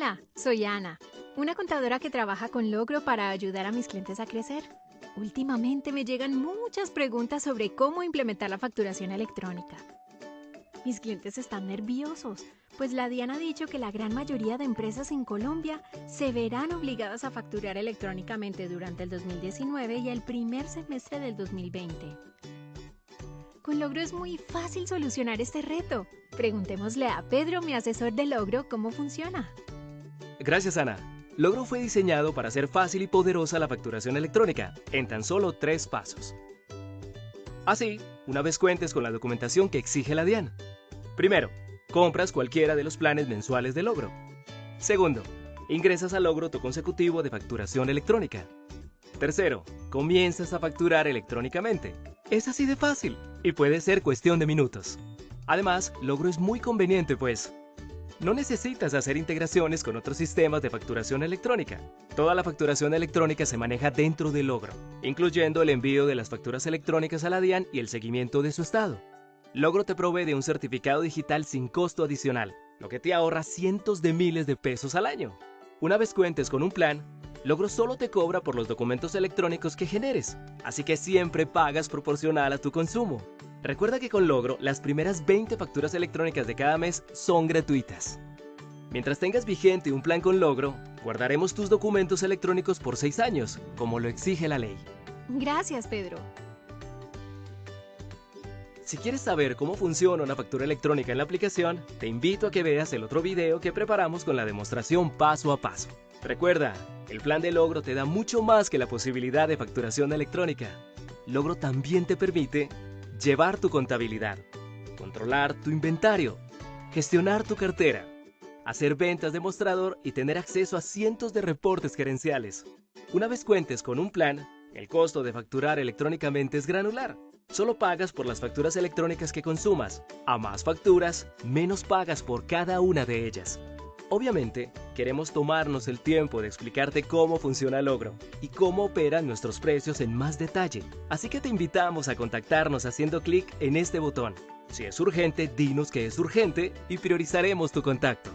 Hola, soy Ana, una contadora que trabaja con Logro para ayudar a mis clientes a crecer. Últimamente me llegan muchas preguntas sobre cómo implementar la facturación electrónica. Mis clientes están nerviosos, pues la DIAN ha dicho que la gran mayoría de empresas en Colombia se verán obligadas a facturar electrónicamente durante el 2019 y el primer semestre del 2020. Con Logro es muy fácil solucionar este reto. Preguntémosle a Pedro, mi asesor de Logro, cómo funciona. Gracias, Ana. Logro fue diseñado para hacer fácil y poderosa la facturación electrónica, en tan solo 3 pasos. Así, una vez cuentes con la documentación que exige la DIAN. Primero, compras cualquiera de los planes mensuales de Logro. Segundo, ingresas a Logro tu consecutivo de facturación electrónica. Tercero, comienzas a facturar electrónicamente. Es así de fácil y puede ser cuestión de minutos. Además, Logro es muy conveniente, pues no necesitas hacer integraciones con otros sistemas de facturación electrónica. Toda la facturación electrónica se maneja dentro de Logro, incluyendo el envío de las facturas electrónicas a la DIAN y el seguimiento de su estado. Logro te provee de un certificado digital sin costo adicional, lo que te ahorra cientos de miles de pesos al año. Una vez cuentes con un plan, Logro solo te cobra por los documentos electrónicos que generes, así que siempre pagas proporcional a tu consumo. Recuerda que con Logro, las primeras 20 facturas electrónicas de cada mes son gratuitas. Mientras tengas vigente un plan con Logro, guardaremos tus documentos electrónicos por 6 años, como lo exige la ley. Gracias, Pedro. Si quieres saber cómo funciona una factura electrónica en la aplicación, te invito a que veas el otro video que preparamos con la demostración paso a paso. Recuerda, el plan de Logro te da mucho más que la posibilidad de facturación electrónica. Logro también te permite llevar tu contabilidad, controlar tu inventario, gestionar tu cartera, hacer ventas de mostrador y tener acceso a cientos de reportes gerenciales. Una vez cuentes con un plan, el costo de facturar electrónicamente es granular. Solo pagas por las facturas electrónicas que consumas. A más facturas, menos pagas por cada una de ellas. Obviamente, queremos tomarnos el tiempo de explicarte cómo funciona Logro y cómo operan nuestros precios en más detalle. Así que te invitamos a contactarnos haciendo clic en este botón. Si es urgente, dinos que es urgente y priorizaremos tu contacto.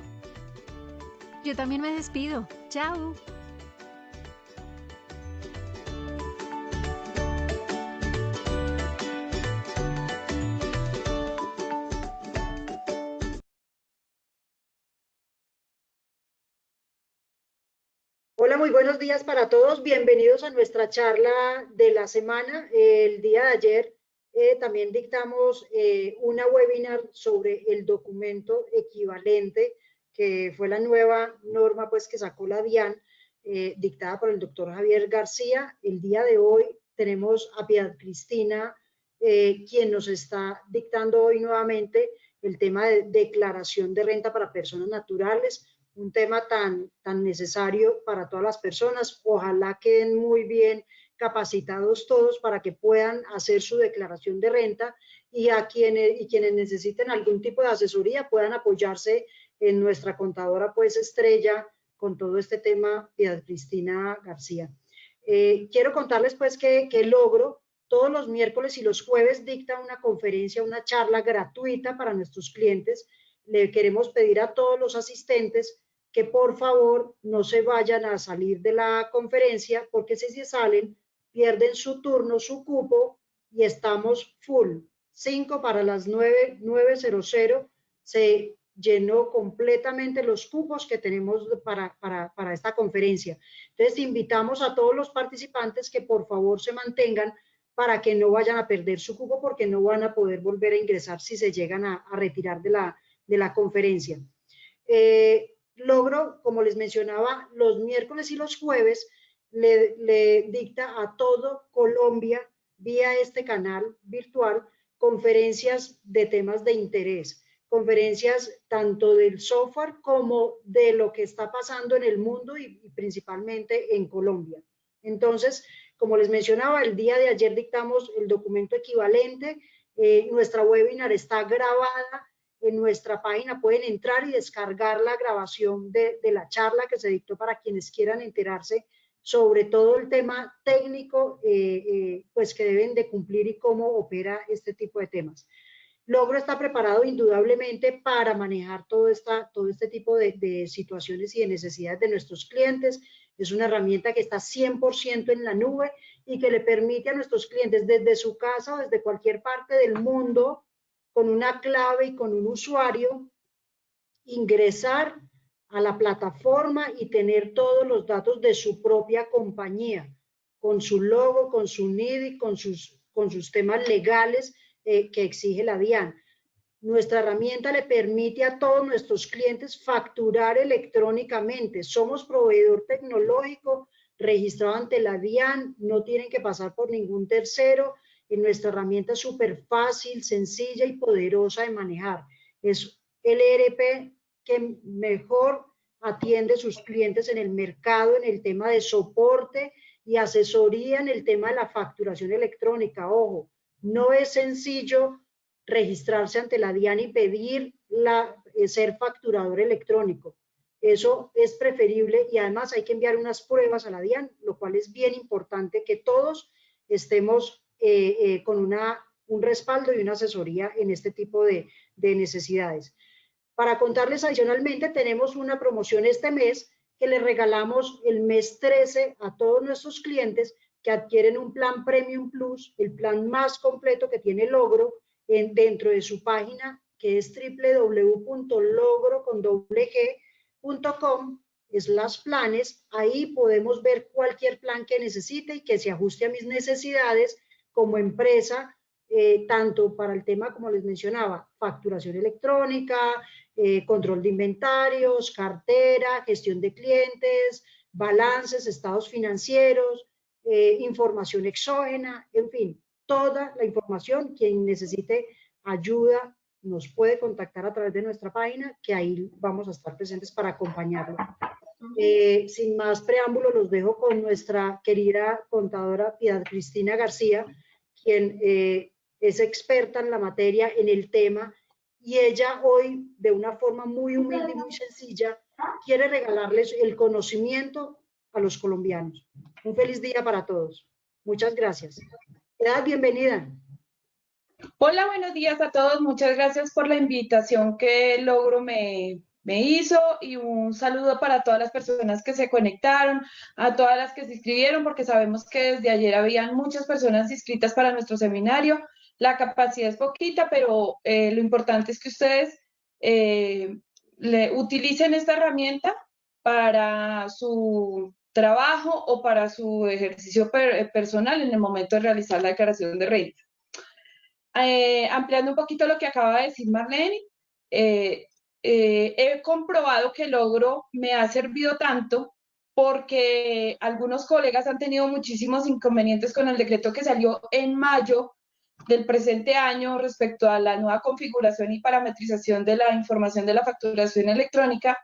Yo también me despido. Chao. Hola, muy buenos días para todos. Bienvenidos a nuestra charla de la semana. El día de ayer también dictamos una webinar sobre el documento equivalente, que fue la nueva norma pues, que sacó la DIAN, dictada por el doctor Javier García. El día de hoy tenemos a Piedad Cristina, quien nos está dictando hoy nuevamente el tema de declaración de renta para personas naturales, un tema tan necesario para todas las personas. Ojalá queden muy bien capacitados todos para que puedan hacer su declaración de renta y quienes necesiten algún tipo de asesoría puedan apoyarse en nuestra contadora pues estrella con todo este tema, Piedad Cristina García. Quiero contarles pues que Logro todos los miércoles y los jueves dicta una conferencia, una charla gratuita para nuestros clientes. Le queremos pedir a todos los asistentes que por favor no se vayan a salir de la conferencia, porque si se salen, pierden su turno, su cupo, y estamos full. 5 para las 9:00 se llenó completamente los cupos que tenemos para esta conferencia. Entonces, invitamos a todos los participantes que por favor se mantengan para que no vayan a perder su cupo, porque no van a poder volver a ingresar si se llegan a retirar de la conferencia. Logro, como les mencionaba, los miércoles y los jueves le dicta a todo Colombia, vía este canal virtual, conferencias de temas de interés, conferencias tanto del software como de lo que está pasando en el mundo y principalmente en Colombia. Entonces, como les mencionaba, el día de ayer dictamos el documento equivalente. Nuestra webinar está grabada en nuestra página, pueden entrar y descargar la grabación de la charla que se dictó para quienes quieran enterarse sobre todo el tema técnico pues que deben de cumplir y cómo opera este tipo de temas. Logro está preparado indudablemente para manejar todo este tipo de situaciones y de necesidades de nuestros clientes. Es una herramienta que está 100% en la nube y que le permite a nuestros clientes desde su casa o desde cualquier parte del mundo, con una clave y con un usuario, ingresar a la plataforma y tener todos los datos de su propia compañía, con su logo, con su NID y con sus temas legales que exige la DIAN. Nuestra herramienta le permite a todos nuestros clientes facturar electrónicamente. Somos proveedor tecnológico registrado ante la DIAN, no tienen que pasar por ningún tercero. En nuestra herramienta es súper fácil, sencilla y poderosa de manejar. Es el ERP que mejor atiende a sus clientes en el mercado, en el tema de soporte y asesoría en el tema de la facturación electrónica. Ojo, no es sencillo registrarse ante la DIAN y pedir ser facturador electrónico. Eso es preferible y además hay que enviar unas pruebas a la DIAN, lo cual es bien importante que todos estemos con un respaldo y una asesoría en este tipo de necesidades. Para contarles adicionalmente, tenemos una promoción este mes que le regalamos el mes 13 a todos nuestros clientes que adquieren un plan Premium Plus, el plan más completo que tiene Logro, dentro de su página, que es www.logro.com/planes. Ahí podemos ver cualquier plan que necesite y que se ajuste a mis necesidades como empresa, tanto para el tema, como les mencionaba, facturación electrónica, control de inventarios, cartera, gestión de clientes, balances, estados financieros, información exógena, en fin, toda la información. Quien necesite ayuda nos puede contactar a través de nuestra página, que ahí vamos a estar presentes para acompañarlo. Sin más preámbulo, los dejo con nuestra querida contadora Piedad Cristina García, quien es experta en la materia, en el tema, y ella hoy, de una forma muy humilde y muy sencilla, quiere regalarles el conocimiento a los colombianos. Un feliz día para todos. Muchas gracias. Piedad, bienvenida. Hola, buenos días a todos. Muchas gracias por la invitación que Logro me hizo, y un saludo para todas las personas que se conectaron, a todas las que se inscribieron, porque sabemos que desde ayer habían muchas personas inscritas para nuestro seminario. La capacidad es poquita, pero lo importante es que ustedes utilicen esta herramienta para su trabajo o para su ejercicio personal en el momento de realizar la declaración de renta. Ampliando un poquito lo que acaba de decir Marlene, he comprobado que Logro me ha servido tanto porque algunos colegas han tenido muchísimos inconvenientes con el decreto que salió en mayo del presente año respecto a la nueva configuración y parametrización de la información de la facturación electrónica.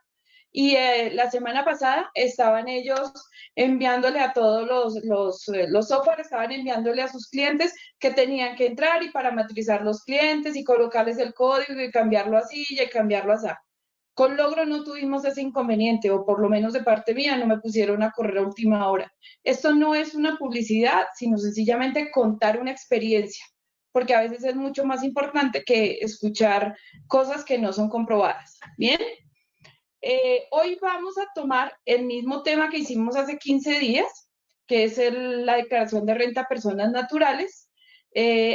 Y la semana pasada estaban ellos enviándole a todos los software, estaban enviándole a sus clientes que tenían que entrar y parametrizar los clientes y colocarles el código y cambiarlo así y cambiarlo así. Con Logro no tuvimos ese inconveniente, o por lo menos de parte mía no me pusieron a correr a última hora. Esto no es una publicidad, sino sencillamente contar una experiencia, porque a veces es mucho más importante que escuchar cosas que no son comprobadas. ¿Bien? Hoy vamos a tomar el mismo tema que hicimos hace 15 días, que es la declaración de renta a personas naturales,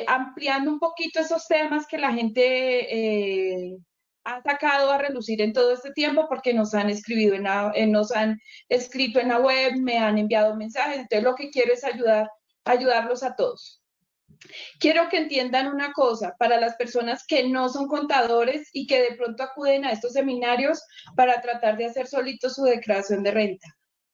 ampliando un poquito esos temas que la gente ha sacado a relucir en todo este tiempo, porque nos han escrito en la web, me han enviado mensajes. Entonces lo que quiero es ayudarlos a todos. Quiero que entiendan una cosa, para las personas que no son contadores y que de pronto acuden a estos seminarios para tratar de hacer solito su declaración de renta.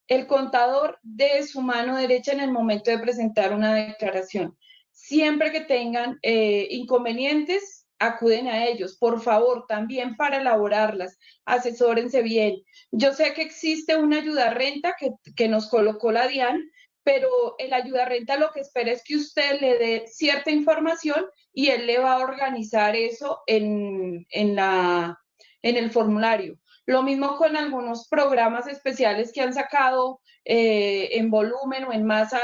El contador de su mano derecha en el momento de presentar una declaración. Siempre que tengan inconvenientes, acuden a ellos. Por favor, también para elaborarlas, asesórense bien. Yo sé que existe una ayuda renta que nos colocó la DIAN, pero el ayudarrenta lo que espera es que usted le dé cierta información y él le va a organizar eso en el formulario. Lo mismo con algunos programas especiales que han sacado en volumen o en masa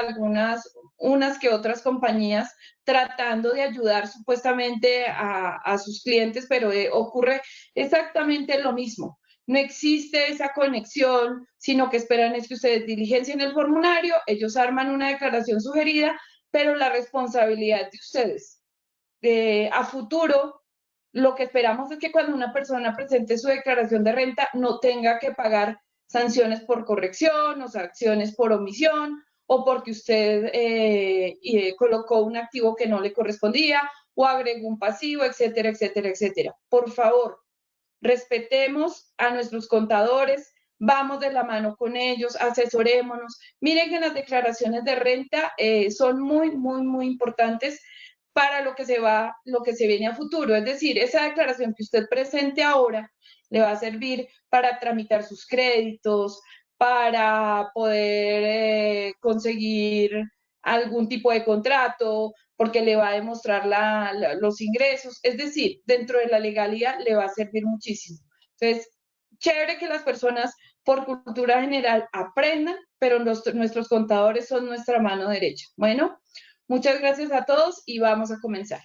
unas que otras compañías tratando de ayudar supuestamente a sus clientes, pero ocurre exactamente lo mismo. No existe esa conexión, sino que esperan es que ustedes diligencien el formulario, ellos arman una declaración sugerida, pero la responsabilidad de ustedes a futuro, lo que esperamos es que cuando una persona presente su declaración de renta no tenga que pagar sanciones por corrección o sanciones por omisión o porque usted colocó un activo que no le correspondía o agregó un pasivo, etcétera, etcétera, etcétera. Por favor, respetemos a nuestros contadores, vamos de la mano con ellos, asesorémonos. Miren que las declaraciones de renta son muy, muy, muy importantes para lo que se viene a futuro. Es decir, esa declaración que usted presente ahora le va a servir para tramitar sus créditos, para poder conseguir algún tipo de contrato, porque le va a demostrar los ingresos. Es decir, dentro de la legalidad le va a servir muchísimo. Entonces, chévere que las personas por cultura general aprendan, pero nuestros contadores son nuestra mano derecha. Bueno, muchas gracias a todos y vamos a comenzar.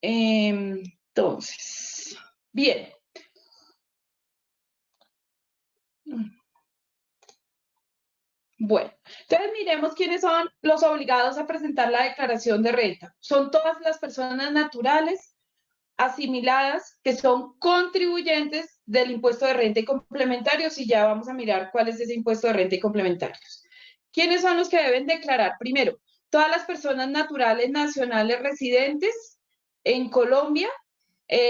Entonces, bien. Bueno, entonces miremos quiénes son los obligados a presentar la declaración de renta. Son todas las personas naturales asimiladas que son contribuyentes del impuesto de renta y complementarios, y ya vamos a mirar cuál es ese impuesto de renta y complementarios. ¿Quiénes son los que deben declarar? Primero, todas las personas naturales nacionales residentes en Colombia,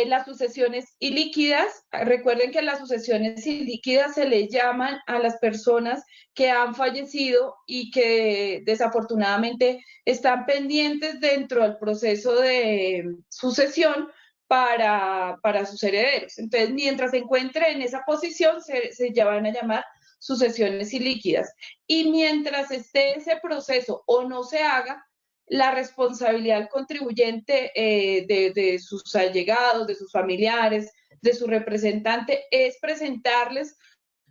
las sucesiones ilíquidas. Recuerden que las sucesiones ilíquidas se le llaman a las personas que han fallecido y que desafortunadamente están pendientes dentro del proceso de sucesión para sus herederos. Entonces, mientras se encuentre en esa posición, se van a llamar sucesiones ilíquidas. Y mientras esté ese proceso o no se haga, la responsabilidad del contribuyente de sus allegados, de sus familiares, de su representante, es presentarles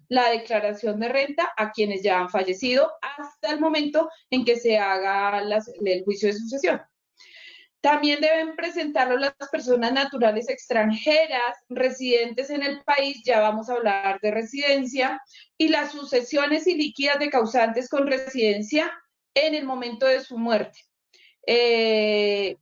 la declaración de renta a quienes ya han fallecido hasta el momento en que se haga el juicio de sucesión. También deben presentarlo las personas naturales extranjeras residentes en el país, ya vamos a hablar de residencia, y las sucesiones ilíquidas de causantes con residencia en el momento de su muerte. ¿Qué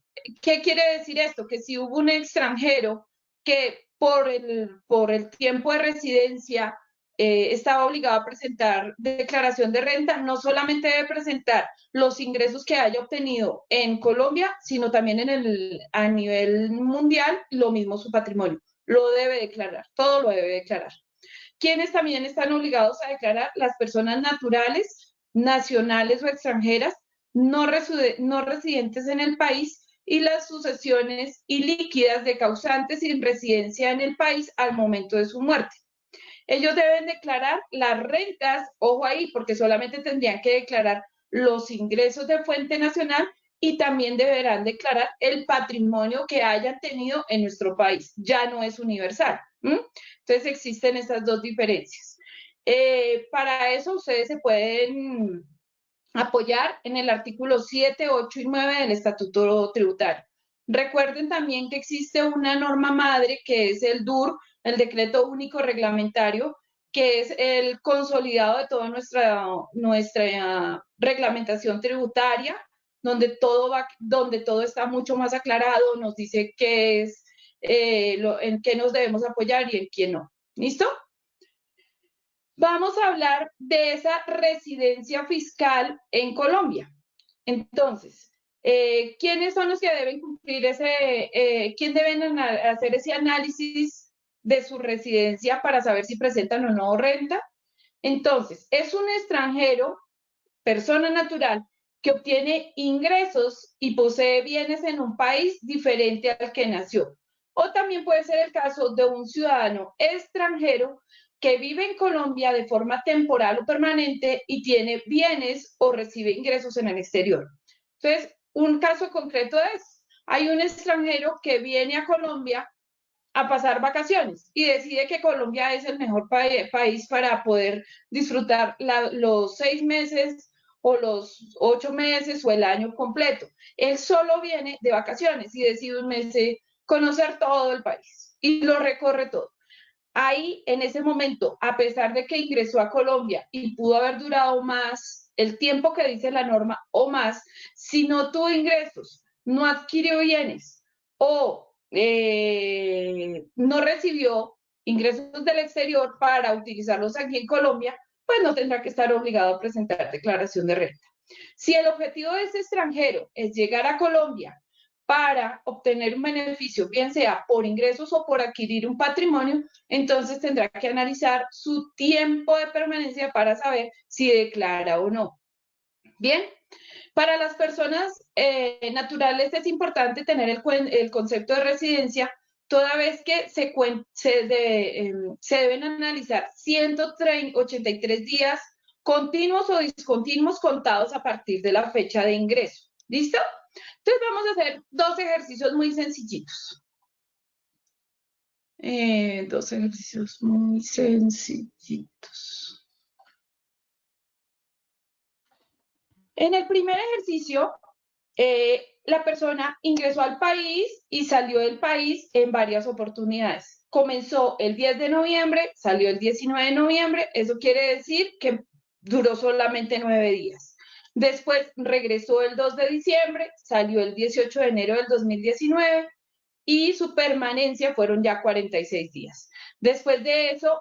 quiere decir esto? Que si hubo un extranjero que por el tiempo de residencia estaba obligado a presentar declaración de renta, no solamente debe presentar los ingresos que haya obtenido en Colombia, sino también a nivel mundial, lo mismo su patrimonio. Lo debe declarar, todo lo debe declarar. ¿Quiénes también están obligados a declarar? Las personas naturales, nacionales o extranjeras, no residentes en el país, y las sucesiones ilíquidas de causantes sin residencia en el país al momento de su muerte. Ellos deben declarar las rentas, ojo ahí, porque solamente tendrían que declarar los ingresos de fuente nacional y también deberán declarar el patrimonio que hayan tenido en nuestro país. Ya no es universal. Entonces existen estas dos diferencias. Para eso ustedes se pueden apoyar en el artículo 7, 8 y 9 del Estatuto Tributario. Recuerden también que existe una norma madre que es el DUR, el Decreto Único Reglamentario, que es el consolidado de toda nuestra reglamentación tributaria, donde todo está mucho más aclarado, nos dice qué es, en qué nos debemos apoyar y en qué no. ¿Listo? Vamos a hablar de esa residencia fiscal en Colombia. Entonces, ¿quiénes son los que deben cumplir quién deben hacer ese análisis de su residencia para saber si presentan o no renta? Entonces, es un extranjero, persona natural, que obtiene ingresos y posee bienes en un país diferente al que nació. O también puede ser el caso de un ciudadano extranjero que vive en Colombia de forma temporal o permanente y tiene bienes o recibe ingresos en el exterior. Entonces, un caso concreto es, hay un extranjero que viene a Colombia a pasar vacaciones y decide que Colombia es el mejor país para poder disfrutar los 6 meses o los 8 meses o el año completo. Él solo viene de vacaciones y decide un mes conocer todo el país y lo recorre todo. Ahí, en ese momento, a pesar de que ingresó a Colombia y pudo haber durado más el tiempo que dice la norma o más, si no tuvo ingresos, no adquirió bienes o no recibió ingresos del exterior para utilizarlos aquí en Colombia, pues no tendrá que estar obligado a presentar declaración de renta. Si el objetivo de ese extranjero es llegar a Colombia para obtener un beneficio, bien sea por ingresos o por adquirir un patrimonio, entonces tendrá que analizar su tiempo de permanencia para saber si declara o no. Bien, para las personas naturales es importante tener el concepto de residencia, toda vez que se deben analizar 183 días continuos o discontinuos contados a partir de la fecha de ingreso. ¿Listo? Entonces vamos a hacer 2 ejercicios muy sencillitos. 2 ejercicios muy sencillitos. En el primer ejercicio, la persona ingresó al país y salió del país en varias oportunidades. Comenzó el 10 de noviembre, salió el 19 de noviembre, eso quiere decir que duró solamente 9 días. Después regresó el 2 de diciembre, salió el 18 de enero del 2019 y su permanencia fueron ya 46 días. Después de eso,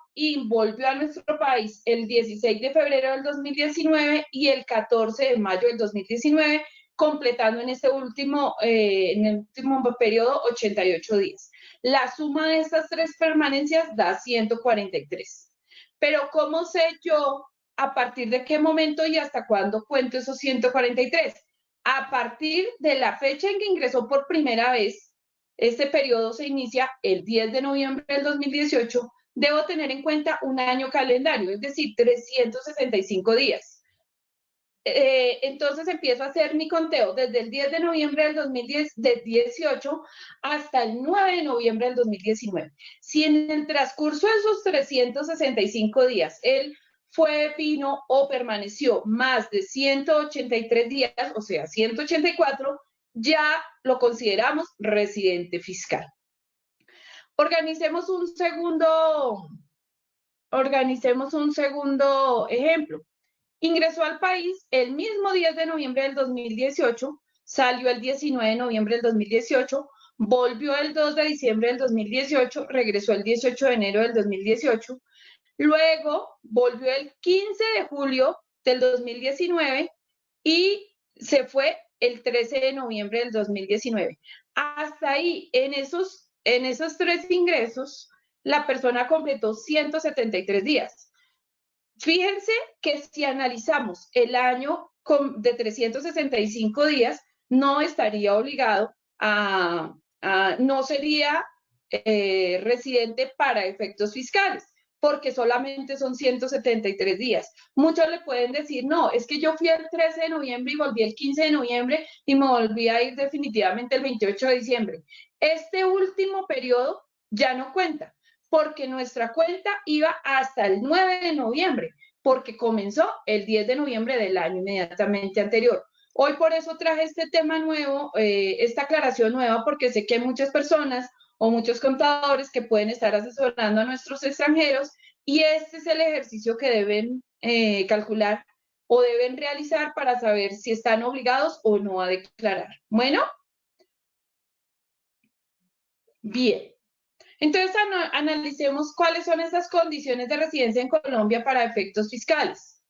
volvió a nuestro país el 16 de febrero del 2019 y el 14 de mayo del 2019, completando en este último, en el último periodo 88 días. La suma de estas 3 permanencias da 143. Pero ¿cómo sé yo a partir de qué momento y hasta cuándo cuento esos 143? A partir de la fecha en que ingresó por primera vez. Este periodo se inicia el 10 de noviembre del 2018. Debo tener en cuenta un año calendario, es decir, 365 días. Entonces empiezo a hacer mi conteo desde el 10 de noviembre del 2018 hasta el 9 de noviembre del 2019. Si en el transcurso de esos 365 días él vino o permaneció más de 183 días, o sea, 184, ya lo consideramos residente fiscal. Organicemos un segundo ejemplo. Ingresó al país el mismo 10 de noviembre del 2018, salió el 19 de noviembre del 2018, volvió el 2 de diciembre del 2018, regresó el 18 de enero del 2018, luego volvió el 15 de julio del 2019 y se fue el 13 de noviembre del 2019. Hasta ahí, en esos 3 ingresos, la persona completó 173 días. Fíjense que si analizamos el año de 365 días, no estaría obligado no sería residente para efectos fiscales, porque solamente son 173 días. Muchos le pueden decir, no, es que yo fui el 13 de noviembre y volví el 15 de noviembre y me volví a ir definitivamente el 28 de diciembre. Este último periodo ya no cuenta, porque nuestra cuenta iba hasta el 9 de noviembre, porque comenzó el 10 de noviembre del año inmediatamente anterior. Hoy por eso traje este tema nuevo, esta aclaración nueva, porque sé que hay muchas personas o muchos contadores que pueden estar asesorando a nuestros extranjeros y este es el ejercicio que deben calcular o deben realizar para saber si están obligados o no a declarar. Bueno, bien. Entonces analicemos cuáles son esas condiciones de residencia en Colombia para efectos fiscales.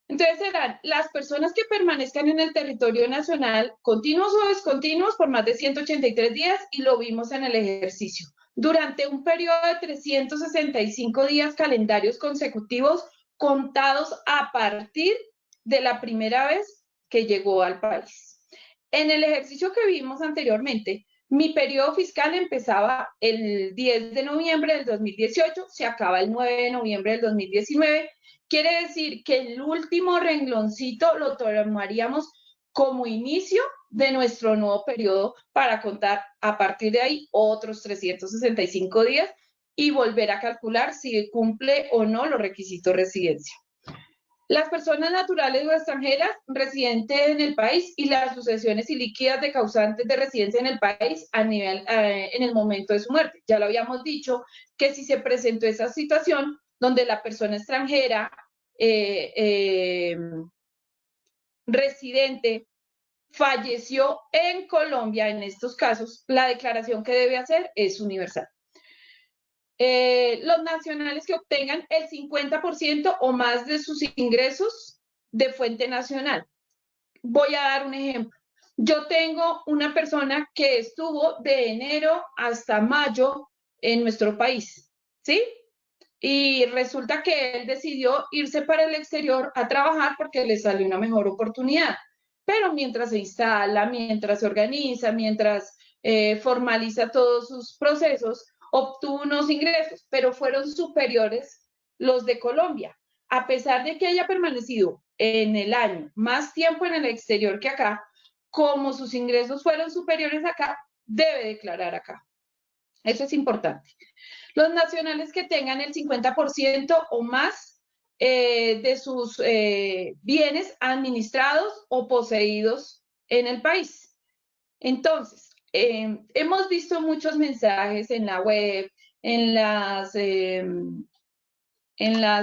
Entonces serán las personas que permanezcan en el territorio nacional continuos o discontinuos por más de 183 días y lo vimos en el ejercicio. Durante un periodo de 365 días calendarios consecutivos contados a partir de la primera vez que llegó al país. En el ejercicio que vimos anteriormente, mi periodo fiscal empezaba el 10 de noviembre del 2018, se acaba el 9 de noviembre del 2019. Quiere decir que el último rengloncito lo tomaríamos como inicio de nuestro nuevo periodo para contar a partir de ahí otros 365 días y volver a calcular si cumple o no los requisitos de residencia. Las personas naturales o extranjeras residentes en el país y las sucesiones ilíquidas de causantes de residencia en el país en el momento de su muerte. Ya lo habíamos dicho que si se presentó esa situación donde la persona extranjera residente falleció en Colombia, en estos casos, la declaración que debe hacer es universal. Los nacionales que obtengan el 50% o más de sus ingresos de fuente nacional. Voy a dar un ejemplo. Yo tengo una persona que estuvo de enero hasta mayo en nuestro país, ¿sí? Y resulta que él decidió irse para el exterior a trabajar porque le salió una mejor oportunidad. Pero mientras se instala, mientras se organiza, mientras formaliza todos sus procesos, obtuvo unos ingresos, pero fueron superiores los de Colombia. A pesar de que haya permanecido en el año más tiempo en el exterior que acá, como sus ingresos fueron superiores acá, debe declarar acá. Eso es importante. Los nacionales que tengan el 50% o más de sus bienes administrados o poseídos en el país. Entonces, hemos visto muchos mensajes en la web, en las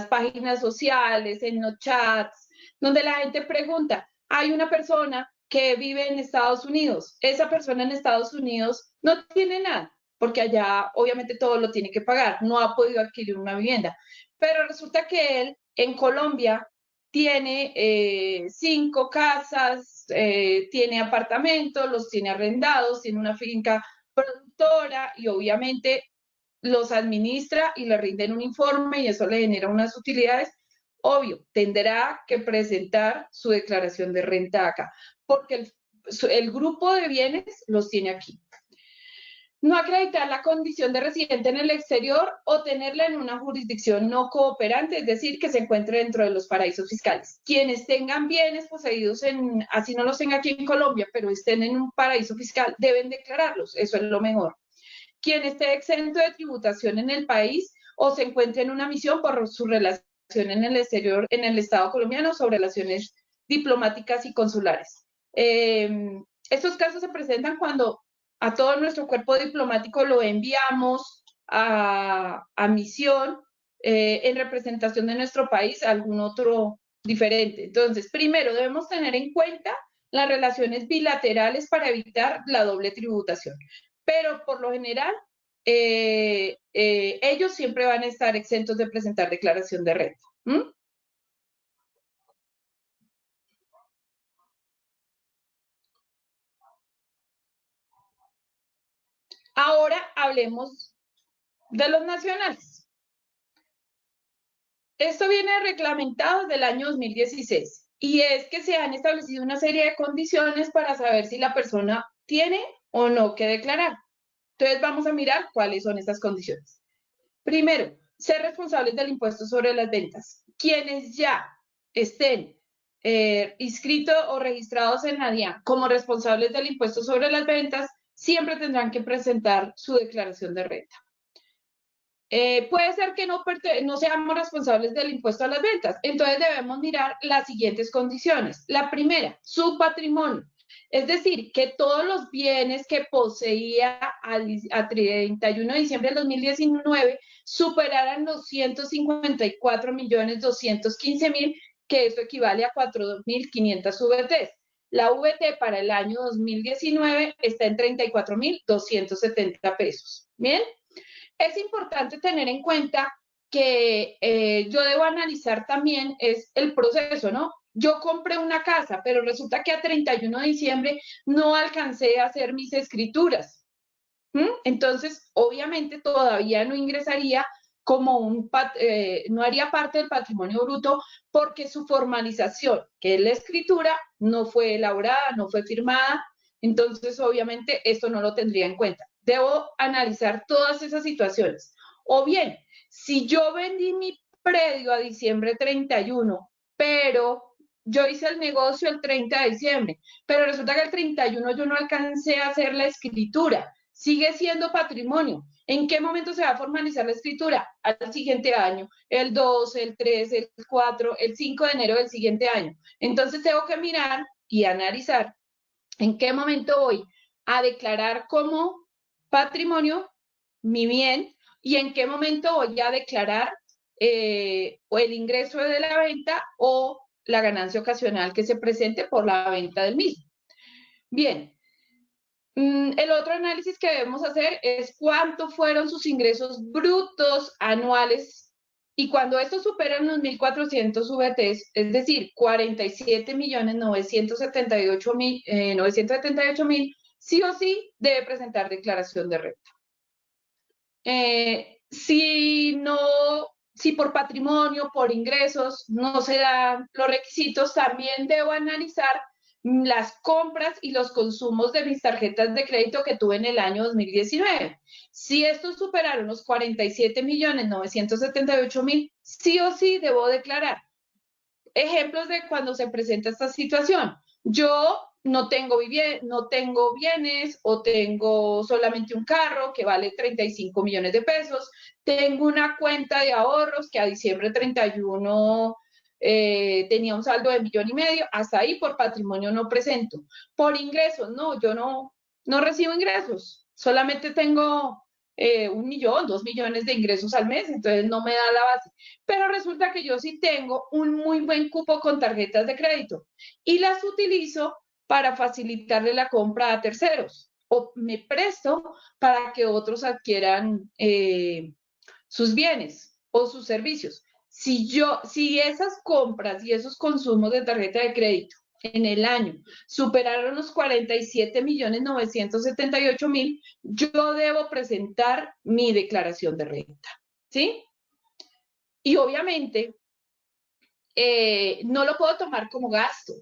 páginas sociales, en los chats, donde la gente pregunta, hay una persona que vive en Estados Unidos, esa persona en Estados Unidos no tiene nada, porque allá obviamente todo lo tiene que pagar, no ha podido adquirir una vivienda, pero resulta que él en Colombia tiene 5 casas, tiene apartamentos, los tiene arrendados, tiene una finca productora y obviamente los administra y le rinden un informe y eso le genera unas utilidades. Obvio, tendrá que presentar su declaración de renta acá, porque el grupo de bienes los tiene aquí. No acreditar la condición de residente en el exterior o tenerla en una jurisdicción no cooperante, es decir, que se encuentre dentro de los paraísos fiscales. Quienes tengan bienes poseídos así no los tenga aquí en Colombia, pero estén en un paraíso fiscal, deben declararlos, eso es lo mejor. Quien esté exento de tributación en el país o se encuentre en una misión por su relación en el exterior, en el Estado colombiano, sobre relaciones diplomáticas y consulares. Estos casos se presentan cuando a todo nuestro cuerpo diplomático lo enviamos a misión en representación de nuestro país a algún otro diferente. Entonces, primero debemos tener en cuenta las relaciones bilaterales para evitar la doble tributación. Pero por lo general, ellos siempre van a estar exentos de presentar declaración de renta. Ahora hablemos de los nacionales. Esto viene reglamentado desde el año 2016 y es que se han establecido una serie de condiciones para saber si la persona tiene o no que declarar. Entonces vamos a mirar cuáles son estas condiciones. Primero, ser responsables del impuesto sobre las ventas. Quienes ya estén inscritos o registrados en la DIAN como responsables del impuesto sobre las ventas, siempre tendrán que presentar su declaración de renta. Puede ser que no seamos responsables del impuesto a las ventas, entonces debemos mirar las siguientes condiciones. La primera, su patrimonio. Es decir, que todos los bienes que poseía a 31 de diciembre del 2019 superaran los 154.215.000, que esto equivale a 4.500 VTs. La VT para el año 2019 está en 34.270 pesos. ¿Bien? Es importante tener en cuenta que yo debo analizar también es el proceso, ¿no? Yo compré una casa, pero resulta que a 31 de diciembre no alcancé a hacer mis escrituras. Entonces, obviamente, todavía no ingresaría como no haría parte del patrimonio bruto porque su formalización, que es la escritura, no fue elaborada, no fue firmada. Entonces, obviamente, esto no lo tendría en cuenta. Debo analizar todas esas situaciones. O bien, si yo vendí mi predio a diciembre 31, pero yo hice el negocio el 30 de diciembre, pero resulta que el 31 yo no alcancé a hacer la escritura. Sigue siendo patrimonio. ¿En qué momento se va a formalizar la escritura? Al siguiente año, el 2, el 3, el 4, el 5 de enero del siguiente año. Entonces tengo que mirar y analizar en qué momento voy a declarar como patrimonio mi bien y en qué momento voy a declarar o el ingreso de la venta o la ganancia ocasional que se presente por la venta del mismo. Bien, el otro análisis que debemos hacer es cuánto fueron sus ingresos brutos anuales y cuando estos superan los 1.400 VTs, es decir, 47.978.000, sí o sí debe presentar declaración de renta. Si por patrimonio, por ingresos, no se dan los requisitos, también debo analizar las compras y los consumos de mis tarjetas de crédito que tuve en el año 2019. Si estos superaron los 47.978.000, sí o sí debo declarar. Ejemplos de cuando se presenta esta situación. Yo no tengo bienes o tengo solamente un carro que vale 35 millones de pesos. Tengo una cuenta de ahorros que a diciembre 31 tenía un saldo de 1,5 millones. Hasta ahí por patrimonio no presento. Por ingresos, no, yo no recibo ingresos. Solamente tengo 1 millón, 2 millones de ingresos al mes, entonces no me da la base. Pero resulta que yo sí tengo un muy buen cupo con tarjetas de crédito y las utilizo para facilitarle la compra a terceros o me presto para que otros adquieran sus bienes o sus servicios. Si esas compras y esos consumos de tarjeta de crédito en el año superaron los 47.978.000, yo debo presentar mi declaración de renta, ¿sí? Y obviamente no lo puedo tomar como gasto,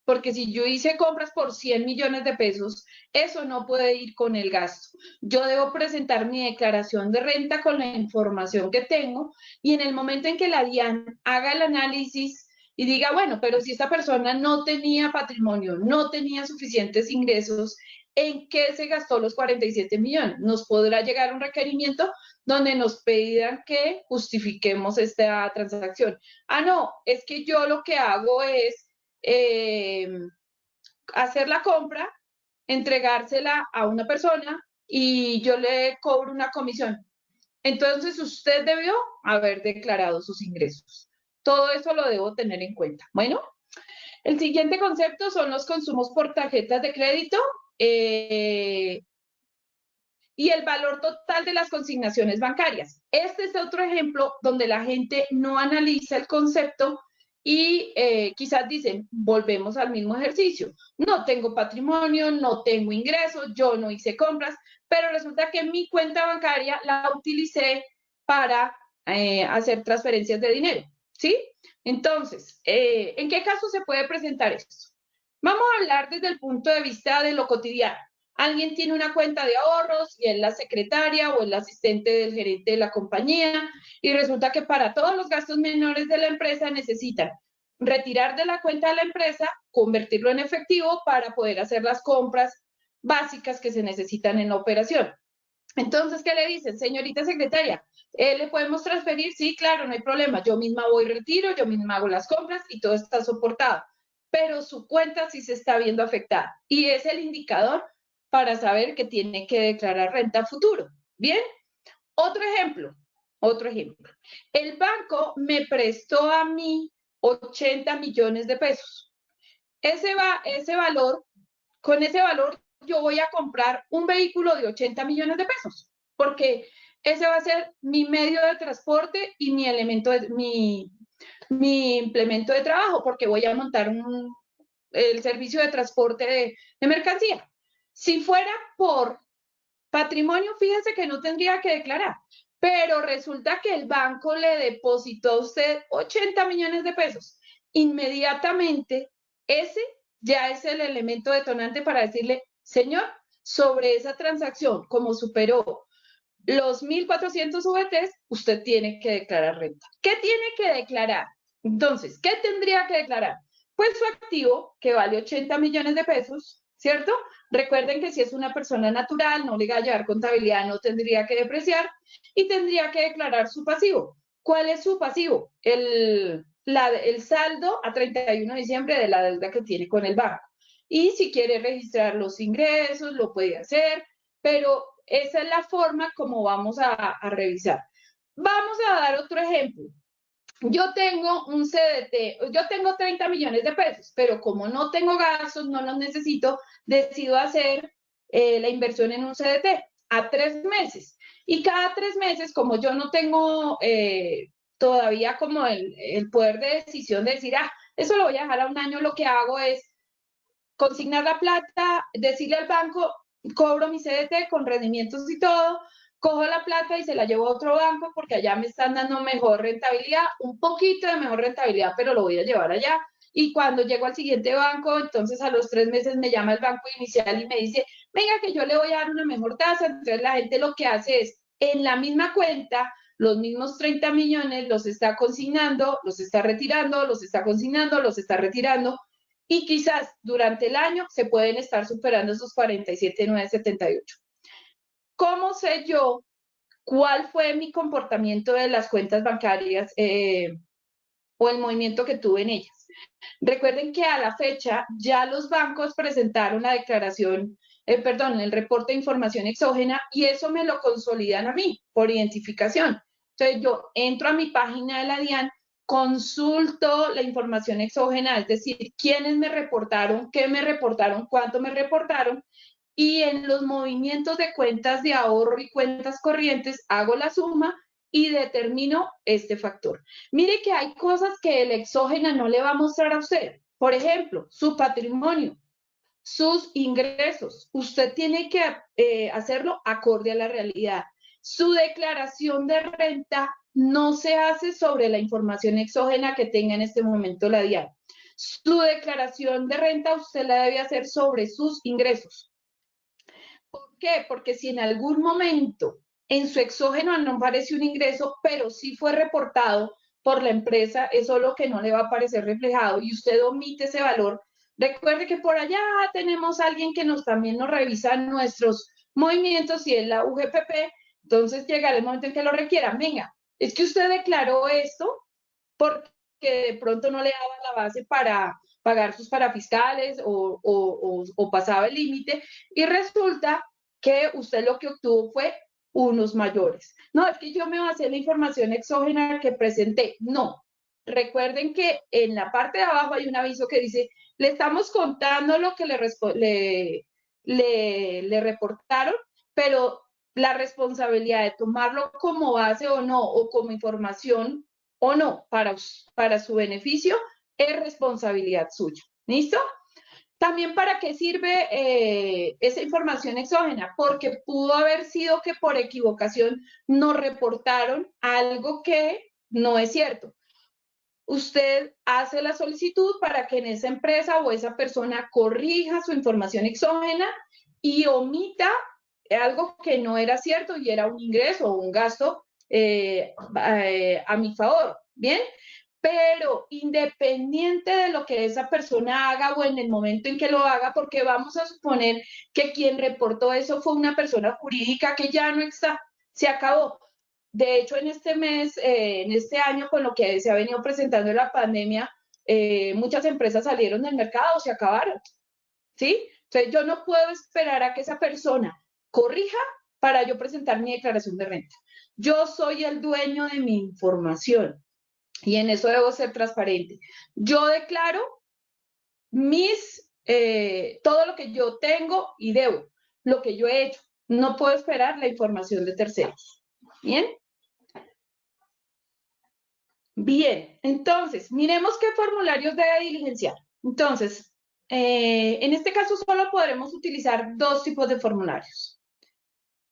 porque si yo hice compras por 100 millones de pesos, eso no puede ir con el gasto. Yo debo presentar mi declaración de renta con la información que tengo y en el momento en que la DIAN haga el análisis y diga, bueno, pero si esta persona no tenía patrimonio, no tenía suficientes ingresos, ¿en qué se gastó los 47 millones? Nos podrá llegar un requerimiento donde nos pidan que justifiquemos esta transacción. Ah, no, es que yo lo que hago es hacer la compra, entregársela a una persona y yo le cobro una comisión. Entonces usted debió haber declarado sus ingresos. Todo eso lo debo tener en cuenta. Bueno, el siguiente concepto son los consumos por tarjetas de crédito y el valor total de las consignaciones bancarias. Este es otro ejemplo donde la gente no analiza el concepto y quizás dicen, volvemos al mismo ejercicio. No tengo patrimonio, no tengo ingresos, yo no hice compras, pero resulta que mi cuenta bancaria la utilicé para hacer transferencias de dinero, ¿sí? Entonces, ¿en qué caso se puede presentar esto? Vamos a hablar desde el punto de vista de lo cotidiano. Alguien tiene una cuenta de ahorros y es la secretaria o el asistente del gerente de la compañía y resulta que para todos los gastos menores de la empresa necesitan retirar de la cuenta de la empresa, convertirlo en efectivo para poder hacer las compras básicas que se necesitan en la operación. Entonces, ¿qué le dicen? Señorita secretaria, ¿le podemos transferir? Sí, claro, no hay problema. Yo misma voy, retiro, yo misma hago las compras y todo está soportado. Pero su cuenta sí se está viendo afectada y es el indicador para saber que tiene que declarar renta a futuro. ¿Bien? Otro ejemplo. El banco me prestó a mí 80 millones de pesos. Con ese valor yo voy a comprar un vehículo de 80 millones de pesos, porque ese va a ser mi medio de transporte y mi implemento de trabajo, porque voy a montar el servicio de transporte de mercancía. Si fuera por patrimonio, fíjese que no tendría que declarar, pero resulta que el banco le depositó a usted 80 millones de pesos. Inmediatamente, ese ya es el elemento detonante para decirle, señor, sobre esa transacción, como superó los 1.400 VTs, usted tiene que declarar renta. ¿Qué tiene que declarar? Entonces, ¿qué tendría que declarar? Pues su activo, que vale 80 millones de pesos, ¿cierto? Recuerden que si es una persona natural, no le va a llevar contabilidad, no tendría que depreciar y tendría que declarar su pasivo. ¿Cuál es su pasivo? El saldo a 31 de diciembre de la deuda que tiene con el banco. Y si quiere registrar los ingresos, lo puede hacer, pero esa es la forma como vamos a revisar. Vamos a dar otro ejemplo. Yo tengo un CDT, yo tengo 30 millones de pesos, pero como no tengo gastos, no los necesito, decido hacer la inversión en un CDT a 3 meses. Y cada 3 meses, como yo no tengo todavía como el poder de decisión de decir, eso lo voy a dejar a un año, lo que hago es consignar la plata, decirle al banco, cobro mi CDT con rendimientos y todo, cojo la plata y se la llevo a otro banco porque allá me están dando mejor rentabilidad, un poquito de mejor rentabilidad, pero lo voy a llevar allá. Y cuando llego al siguiente banco, entonces a los 3 meses me llama el banco inicial y me dice, venga que yo le voy a dar una mejor tasa. Entonces la gente lo que hace es, en la misma cuenta, los mismos 30 millones los está consignando, los está retirando, los está consignando, los está retirando, y quizás durante el año se pueden estar superando esos 47,978. ¿Cómo sé yo cuál fue mi comportamiento de las cuentas bancarias o el movimiento que tuve en ellas? Recuerden que a la fecha ya los bancos presentaron la declaración, el reporte de información exógena, y eso me lo consolidan a mí por identificación. Entonces yo entro a mi página de la DIAN, consulto la información exógena, es decir, quiénes me reportaron, qué me reportaron, cuánto me reportaron, y en los movimientos de cuentas de ahorro y cuentas corrientes hago la suma y determino este factor. Mire que hay cosas que el exógena no le va a mostrar a usted. Por ejemplo, su patrimonio, sus ingresos. Usted tiene que hacerlo acorde a la realidad. Su declaración de renta no se hace sobre la información exógena que tenga en este momento la DIAN. Su declaración de renta usted la debe hacer sobre sus ingresos. ¿Por qué? Porque si en algún momento en su exógeno no aparece un ingreso, pero sí fue reportado por la empresa, eso es lo que no le va a aparecer reflejado y usted omite ese valor. Recuerde que por allá tenemos a alguien que también nos revisa nuestros movimientos y es la UGPP, entonces llegará el momento en que lo requieran. Venga, es que usted declaró esto porque de pronto no le daba la base para pagar sus parafiscales o pasaba el límite y resulta que usted lo que obtuvo fue unos mayores. No, es que yo me basé en la información exógena que presenté. No. Recuerden que en la parte de abajo hay un aviso que dice, le estamos contando lo que le reportaron, pero la responsabilidad de tomarlo como base o no, o como información o no, para su beneficio, es responsabilidad suya. ¿Listo? También para qué sirve esa información exógena, porque pudo haber sido que por equivocación nos reportaron algo que no es cierto. Usted hace la solicitud para que en esa empresa o esa persona corrija su información exógena y omita algo que no era cierto y era un ingreso o un gasto a mi favor. ¿Bien? Pero independiente de lo que esa persona haga o en el momento en que lo haga, porque vamos a suponer que quien reportó eso fue una persona jurídica que ya no está, se acabó. De hecho, en este mes, en este año, con lo que se ha venido presentando en la pandemia, muchas empresas salieron del mercado o se acabaron, ¿sí? Entonces, yo no puedo esperar a que esa persona corrija para yo presentar mi declaración de renta. Yo soy el dueño de mi información y en eso debo ser transparente. Yo declaro todo lo que yo tengo y debo, lo que yo he hecho. No puedo esperar la información de terceros. ¿Bien? Bien, entonces, miremos qué formularios debe diligenciar. Entonces, en este caso solo podremos utilizar 2 tipos de formularios.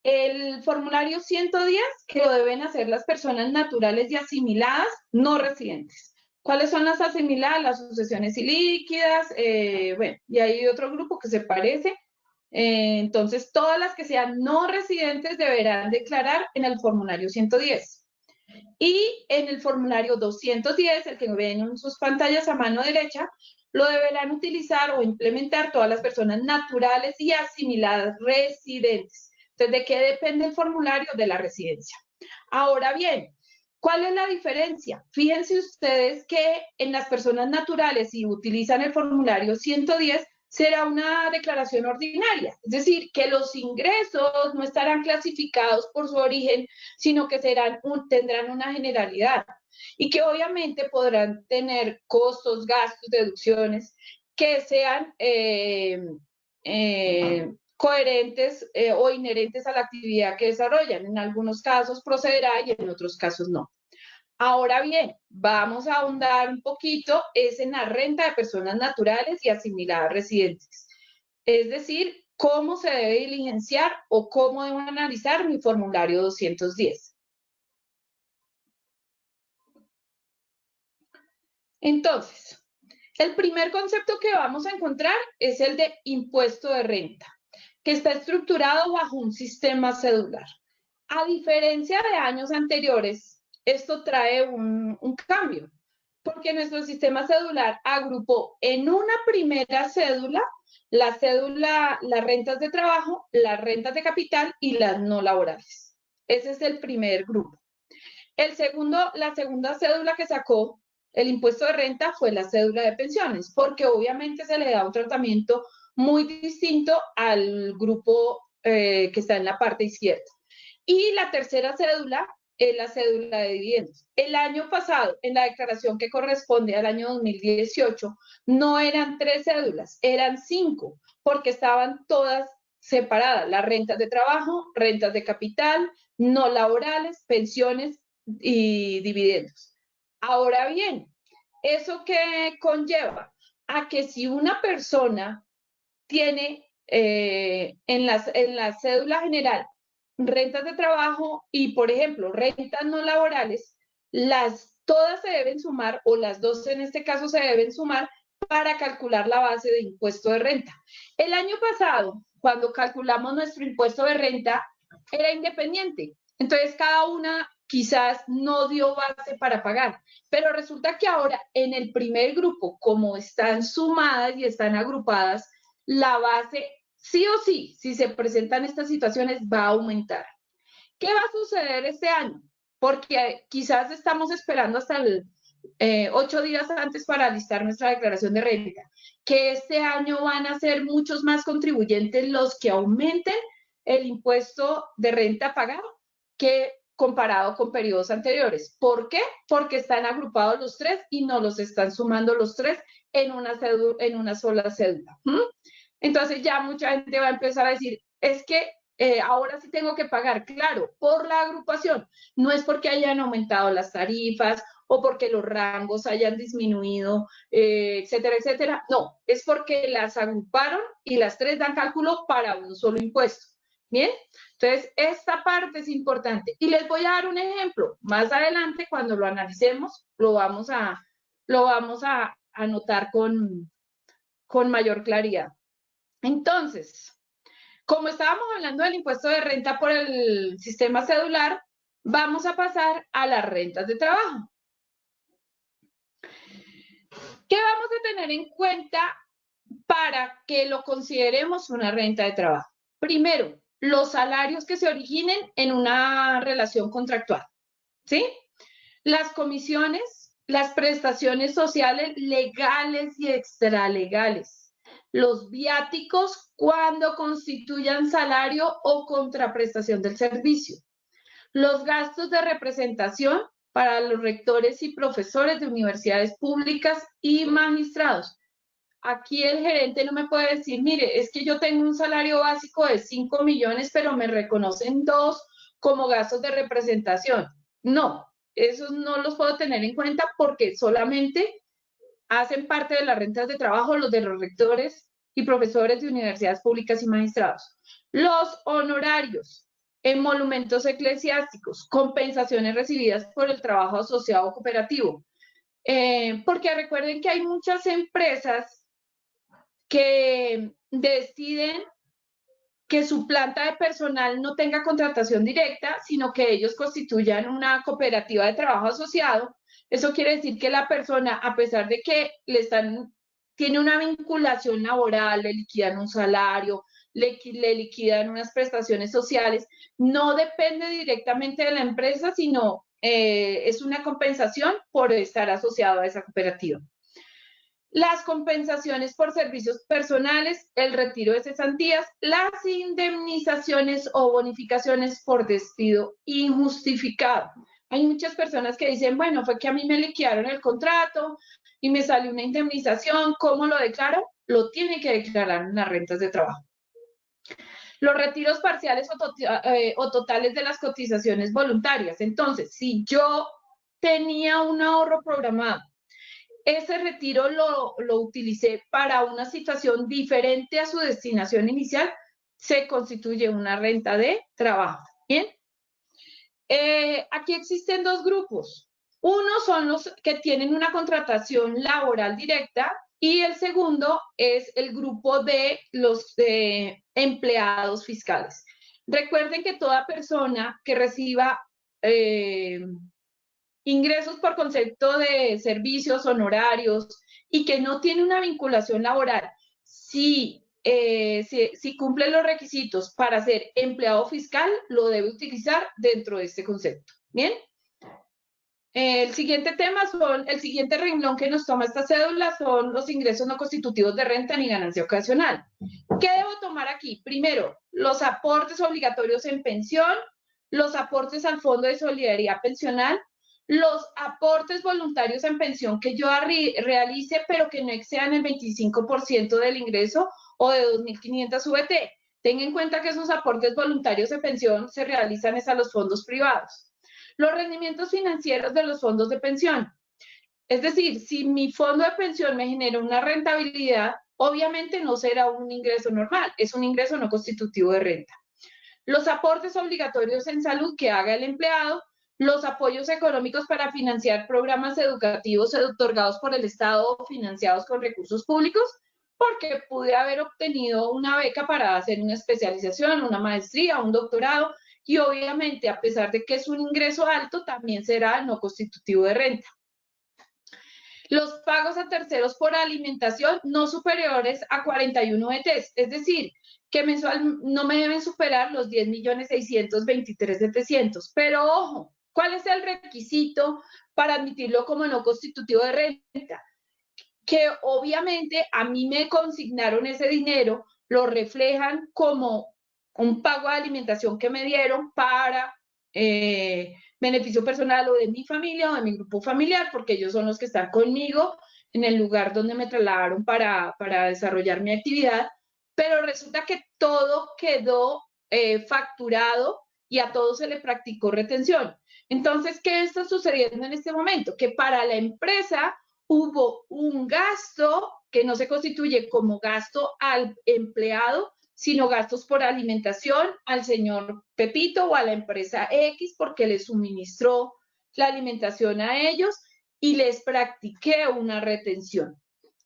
El formulario 110, que lo deben hacer las personas naturales y asimiladas, no residentes. ¿Cuáles son las asimiladas? Las sucesiones ilíquidas, bueno, y hay otro grupo que se parece. Entonces, todas las que sean no residentes deberán declarar en el formulario 110. Y en el formulario 210, el que ven en sus pantallas a mano derecha, lo deberán utilizar o implementar todas las personas naturales y asimiladas residentes. Entonces, ¿de qué depende el formulario? De la residencia. Ahora bien, ¿cuál es la diferencia? Fíjense ustedes que en las personas naturales, si utilizan el formulario 110, será una declaración ordinaria, es decir, que los ingresos no estarán clasificados por su origen, sino que tendrán una generalidad y que obviamente podrán tener costos, gastos, deducciones que sean coherentes o inherentes a la actividad que desarrollan. En algunos casos procederá y en otros casos no. Ahora bien, vamos a ahondar un poquito es en la renta de personas naturales y asimiladas residentes. Es decir, cómo se debe diligenciar o cómo debo analizar mi formulario 210. Entonces, el primer concepto que vamos a encontrar es el de impuesto de renta, que está estructurado bajo un sistema cedular. A diferencia de años anteriores, esto trae un cambio, porque nuestro sistema cedular agrupó en una primera cédula las rentas de trabajo, las rentas de capital y las no laborales. Ese es el primer grupo. La segunda cédula que sacó el impuesto de renta fue la cédula de pensiones, porque obviamente se le da un tratamiento muy distinto al grupo que está en la parte izquierda. Y la tercera cédula es la cédula de dividendos. El año pasado, en la declaración que corresponde al año 2018, no eran 3 cédulas, eran 5, porque estaban todas separadas, las rentas de trabajo, rentas de capital, no laborales, pensiones y dividendos. Ahora bien, ¿eso qué conlleva? A que si una persona tiene en la cédula general rentas de trabajo y, por ejemplo, rentas no laborales, todas se deben sumar, o las dos en este caso se deben sumar para calcular la base de impuesto de renta. El año pasado, cuando calculamos nuestro impuesto de renta, era independiente. Entonces, cada una quizás no dio base para pagar, pero resulta que ahora en el primer grupo, como están sumadas y están agrupadas, la base sí o sí, si se presentan estas situaciones, va a aumentar. ¿Qué va a suceder este año? Porque quizás estamos esperando hasta el 8 días antes para listar nuestra declaración de renta, que este año van a ser muchos más contribuyentes los que aumenten el impuesto de renta a pagar que comparado con periodos anteriores. ¿Por qué? Porque están agrupados los 3 y no los están sumando los 3 en una sola cédula. Entonces ya mucha gente va a empezar a decir, es que ahora sí tengo que pagar, claro, por la agrupación. No es porque hayan aumentado las tarifas o porque los rangos hayan disminuido, etcétera, etcétera. No, es porque las agruparon y las 3 dan cálculo para un solo impuesto. ¿Bien? Entonces, esta parte es importante. Y les voy a dar un ejemplo. Más adelante, cuando lo analicemos, lo vamos a anotar con mayor claridad. Entonces, como estábamos hablando del impuesto de renta por el sistema cedular, vamos a pasar a las rentas de trabajo. ¿Qué vamos a tener en cuenta para que lo consideremos una renta de trabajo? Primero, los salarios que se originen en una relación contractual, ¿sí? Las comisiones, las prestaciones sociales legales y extralegales, los viáticos cuando constituyan salario o contraprestación del servicio, los gastos de representación para los rectores y profesores de universidades públicas y magistrados. Aquí el gerente no me puede decir, mire, es que yo tengo un salario básico de 5 millones, pero me reconocen 2 como gastos de representación. No, esos no los puedo tener en cuenta porque solamente hacen parte de las rentas de trabajo los de los rectores y profesores de universidades públicas y magistrados. Los honorarios, emolumentos eclesiásticos, compensaciones recibidas por el trabajo asociado o cooperativo. Porque recuerden que hay muchas empresas que deciden que su planta de personal no tenga contratación directa, sino que ellos constituyan una cooperativa de trabajo asociado. Eso quiere decir que la persona, a pesar de que tiene una vinculación laboral, le liquidan un salario, le liquidan unas prestaciones sociales, no depende directamente de la empresa, sino es una compensación por estar asociado a esa cooperativa. Las compensaciones por servicios personales, el retiro de cesantías, las indemnizaciones o bonificaciones por despido injustificado. Hay muchas personas que dicen, bueno, fue que a mí me liquidaron el contrato y me salió una indemnización, ¿cómo lo declaro? Lo tiene que declarar en las rentas de trabajo. Los retiros parciales o totales de las cotizaciones voluntarias. Entonces, si yo tenía un ahorro programado, ese retiro lo utilicé para una situación diferente a su destinación inicial, se constituye una renta de trabajo. ¿Bien? Aquí existen dos grupos. Uno son los que tienen una contratación laboral directa y el segundo es el grupo de los empleados fiscales. Recuerden que toda persona que reciba ingresos por concepto de servicios honorarios y que no tiene una vinculación laboral, si cumple los requisitos para ser empleado fiscal, lo debe utilizar dentro de este concepto. ¿Bien? El siguiente renglón que nos toma esta cédula son los ingresos no constitutivos de renta ni ganancia ocasional. ¿Qué debo tomar aquí? Primero, los aportes obligatorios en pensión, los aportes al Fondo de Solidaridad Pensional, los aportes voluntarios en pensión que yo realice, pero que no excedan el 25% del ingreso o de 2.500 VT. Tenga en cuenta que esos aportes voluntarios de pensión se realizan a los fondos privados. Los rendimientos financieros de los fondos de pensión. Es decir, si mi fondo de pensión me genera una rentabilidad, obviamente no será un ingreso normal, es un ingreso no constitutivo de renta. Los aportes obligatorios en salud que haga el empleado, los apoyos económicos para financiar programas educativos otorgados por el Estado o financiados con recursos públicos, porque pude haber obtenido una beca para hacer una especialización, una maestría, un doctorado, y obviamente, a pesar de que es un ingreso alto, también será no constitutivo de renta. Los pagos a terceros por alimentación no superiores a 41 ETs, es decir, que mensual no me deben superar los 10.623.700. Pero ojo, ¿cuál es el requisito para admitirlo como no constitutivo de renta? Que obviamente a mí me consignaron ese dinero, lo reflejan como un pago de alimentación que me dieron para beneficio personal o de mi familia o de mi grupo familiar, porque ellos son los que están conmigo en el lugar donde me trasladaron para desarrollar mi actividad, pero resulta que todo quedó facturado y a todo se le practicó retención. Entonces, ¿qué está sucediendo en este momento? Que para la empresa hubo un gasto que no se constituye como gasto al empleado, sino gastos por alimentación al señor Pepito o a la empresa X porque le suministró la alimentación a ellos y les practiqué una retención.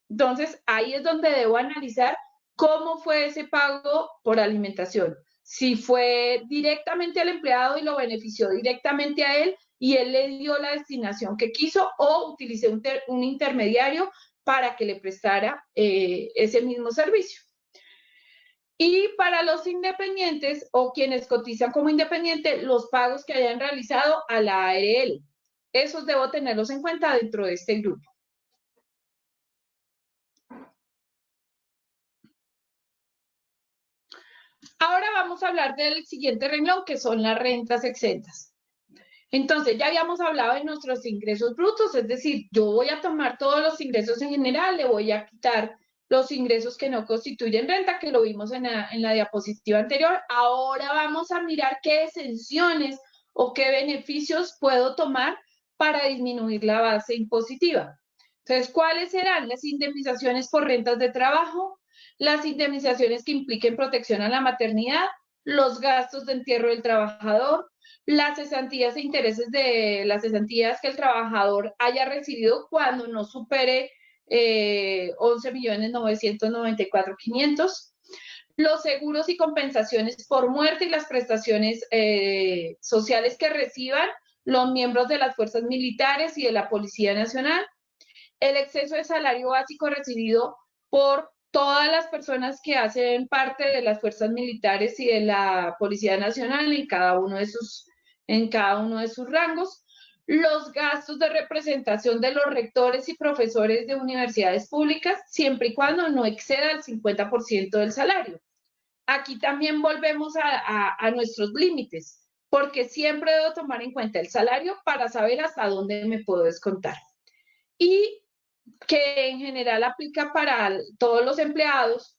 Entonces, ahí es donde debo analizar cómo fue ese pago por alimentación. Si fue directamente al empleado y lo benefició directamente a él y él le dio la destinación que quiso, o utilicé un intermediario para que le prestara ese mismo servicio. Y para los independientes o quienes cotizan como independiente, los pagos que hayan realizado a la ARL. Esos debo tenerlos en cuenta dentro de este grupo. Ahora vamos a hablar del siguiente renglón, que son las rentas exentas. Entonces, ya habíamos hablado de nuestros ingresos brutos, es decir, yo voy a tomar todos los ingresos en general, le voy a quitar los ingresos que no constituyen renta, que lo vimos en la diapositiva anterior. Ahora vamos a mirar qué exenciones o qué beneficios puedo tomar para disminuir la base impositiva. Entonces, ¿cuáles serán? Las indemnizaciones por rentas de trabajo, las indemnizaciones que impliquen protección a la maternidad, los gastos de entierro del trabajador, las cesantías e intereses de las cesantías que el trabajador haya recibido cuando no supere 11.994.500, los seguros y compensaciones por muerte y las prestaciones sociales que reciban los miembros de las fuerzas militares y de la Policía Nacional, el exceso de salario básico recibido por todas las personas que hacen parte de las fuerzas militares y de la Policía Nacional en cada uno de sus rangos, los gastos de representación de los rectores y profesores de universidades públicas, siempre y cuando no exceda el 50% del salario. Aquí también volvemos a nuestros límites, porque siempre debo tomar en cuenta el salario para saber hasta dónde me puedo descontar. Y que en general aplica para todos los empleados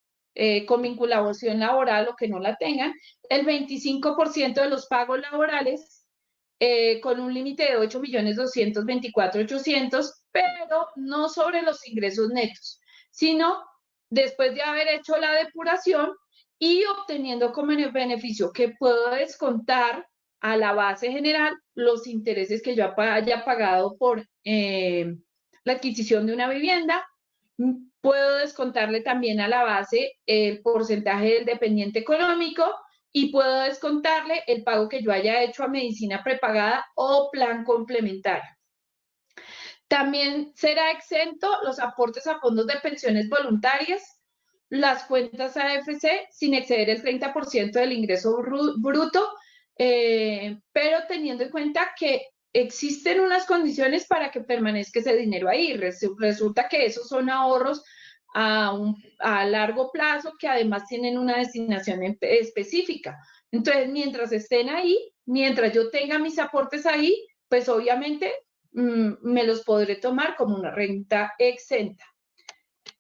con vinculación laboral o que no la tengan, el 25% de los pagos laborales con un límite de 8.224.800.000, pero no sobre los ingresos netos, sino después de haber hecho la depuración y obteniendo como beneficio que puedo descontar a la base general los intereses que yo haya pagado por la adquisición de una vivienda. Puedo descontarle también a la base el porcentaje del dependiente económico y puedo descontarle el pago que yo haya hecho a medicina prepagada o plan complementario. También será exento los aportes a fondos de pensiones voluntarias, las cuentas AFC sin exceder el 30% del ingreso bruto, pero teniendo en cuenta que existen unas condiciones para que permanezca ese dinero ahí. Resulta que esos son ahorros a largo plazo que además tienen una destinación específica. Entonces, mientras estén ahí, mientras yo tenga mis aportes ahí, pues obviamente me los podré tomar como una renta exenta.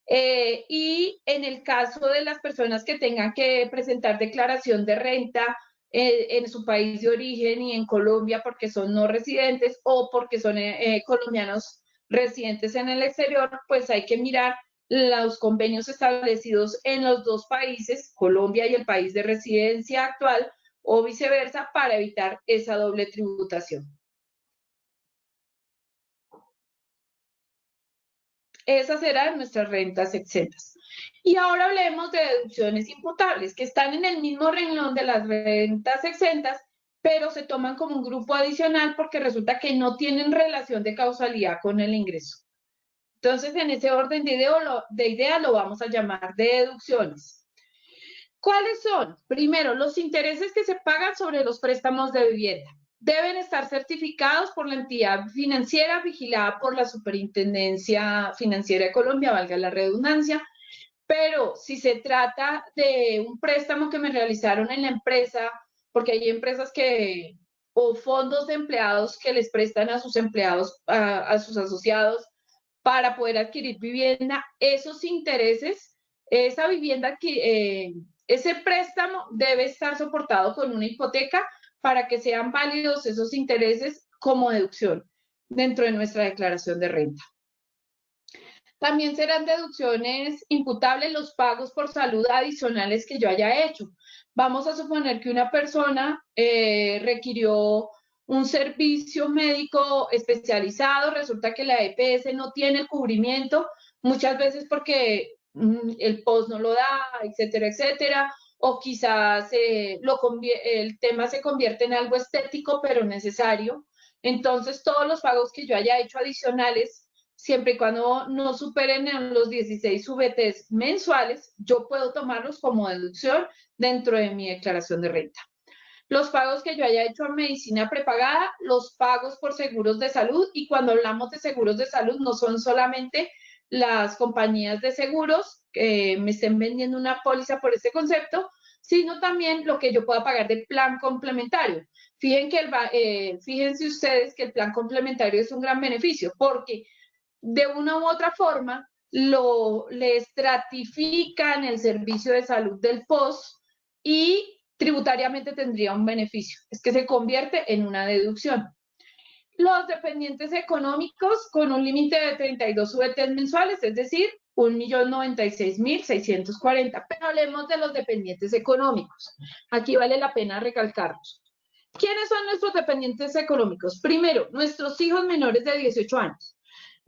Y en el caso de las personas que tengan que presentar declaración de renta en su país de origen y en Colombia porque son no residentes o porque son colombianos residentes en el exterior, pues hay que mirar los convenios establecidos en los dos países, Colombia y el país de residencia actual, o viceversa, para evitar esa doble tributación. Esas eran nuestras rentas exentas. Y ahora hablemos de deducciones imputables, que están en el mismo renglón de las rentas exentas, pero se toman como un grupo adicional porque resulta que no tienen relación de causalidad con el ingreso. Entonces, en ese orden de idea lo vamos a llamar deducciones. ¿Cuáles son? Primero, los intereses que se pagan sobre los préstamos de vivienda. Deben estar certificados por la entidad financiera vigilada por la Superintendencia Financiera de Colombia, valga la redundancia, pero si se trata de un préstamo que me realizaron en la empresa, porque hay empresas o fondos de empleados que les prestan a sus empleados, a sus asociados, para poder adquirir vivienda, esos intereses, esa vivienda, ese préstamo debe estar soportado con una hipoteca para que sean válidos esos intereses como deducción dentro de nuestra declaración de renta. También serán deducciones imputables los pagos por salud adicionales que yo haya hecho. Vamos a suponer que una persona requirió un servicio médico especializado, resulta que la EPS no tiene el cubrimiento, muchas veces porque el POS no lo da, etcétera, etcétera, o quizás el tema se convierte en algo estético pero necesario. Entonces, todos los pagos que yo haya hecho adicionales, siempre y cuando no superen los 16 VTs mensuales, yo puedo tomarlos como deducción dentro de mi declaración de renta. Los pagos que yo haya hecho en medicina prepagada, los pagos por seguros de salud, y cuando hablamos de seguros de salud no son solamente las compañías de seguros que me estén vendiendo una póliza por ese concepto, sino también lo que yo pueda pagar de plan complementario. Fíjense ustedes que el plan complementario es un gran beneficio porque de una u otra forma le estratifican el servicio de salud del POS y tributariamente tendría un beneficio. Es que se convierte en una deducción. Los dependientes económicos con un límite de 32 VTs mensuales, es decir, 1.096.640. Pero hablemos de los dependientes económicos. Aquí vale la pena recalcarlos. ¿Quiénes son nuestros dependientes económicos? Primero, nuestros hijos menores de 18 años.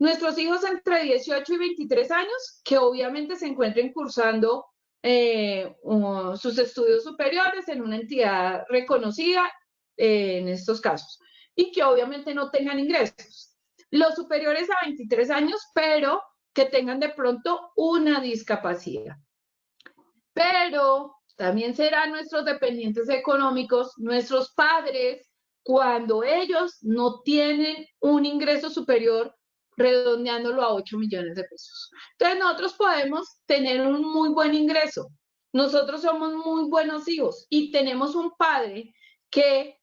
Nuestros hijos entre 18 y 23 años, que obviamente se encuentren cursando sus estudios superiores en una entidad reconocida en estos casos y que obviamente no tengan ingresos. Los superiores a 23 años, pero que tengan de pronto una discapacidad. Pero también serán nuestros dependientes económicos, nuestros padres, cuando ellos no tienen un ingreso superior, redondeándolo a 8 millones de pesos. Entonces nosotros podemos tener un muy buen ingreso. Nosotros somos muy buenos hijos y tenemos un padre que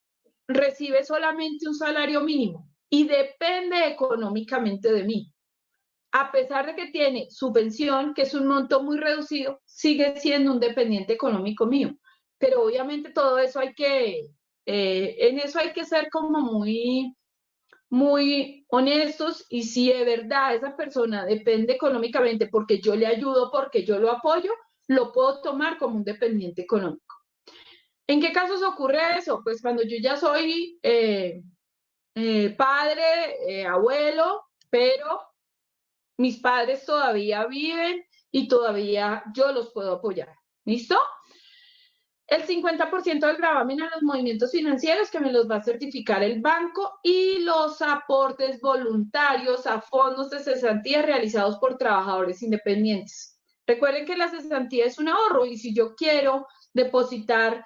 recibe solamente un salario mínimo y depende económicamente de mí. A pesar de que tiene su pensión, que es un monto muy reducido, sigue siendo un dependiente económico mío. Pero obviamente todo eso hay que, en eso hay que ser como muy honestos, y si de verdad esa persona depende económicamente porque yo le ayudo, porque yo lo apoyo, lo puedo tomar como un dependiente económico. ¿En qué casos ocurre eso? Pues cuando yo ya soy padre, abuelo, pero mis padres todavía viven y todavía yo los puedo apoyar. ¿Listo? El 50% del gravamen a los movimientos financieros que me los va a certificar el banco, y los aportes voluntarios a fondos de cesantía realizados por trabajadores independientes. Recuerden que la cesantía es un ahorro, y si yo quiero depositar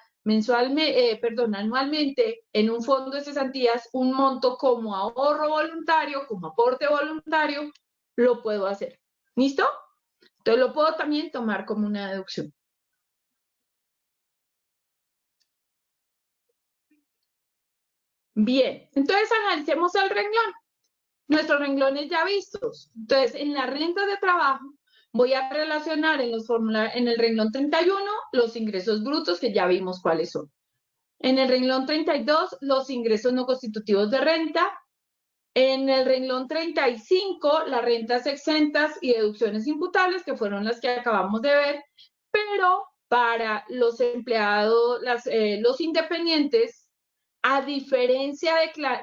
anualmente en un fondo de cesantías un monto como ahorro voluntario, como aporte voluntario, lo puedo hacer. ¿Listo? Entonces lo puedo también tomar como una deducción. Bien, entonces analicemos el renglón. Nuestros renglones ya vistos. Entonces, en las rentas de trabajo, voy a relacionar en el renglón 31 los ingresos brutos, que ya vimos cuáles son. En el renglón 32, los ingresos no constitutivos de renta. En el renglón 35, las rentas exentas y deducciones imputables, que fueron las que acabamos de ver. Pero para los empleados, los independientes, a diferencia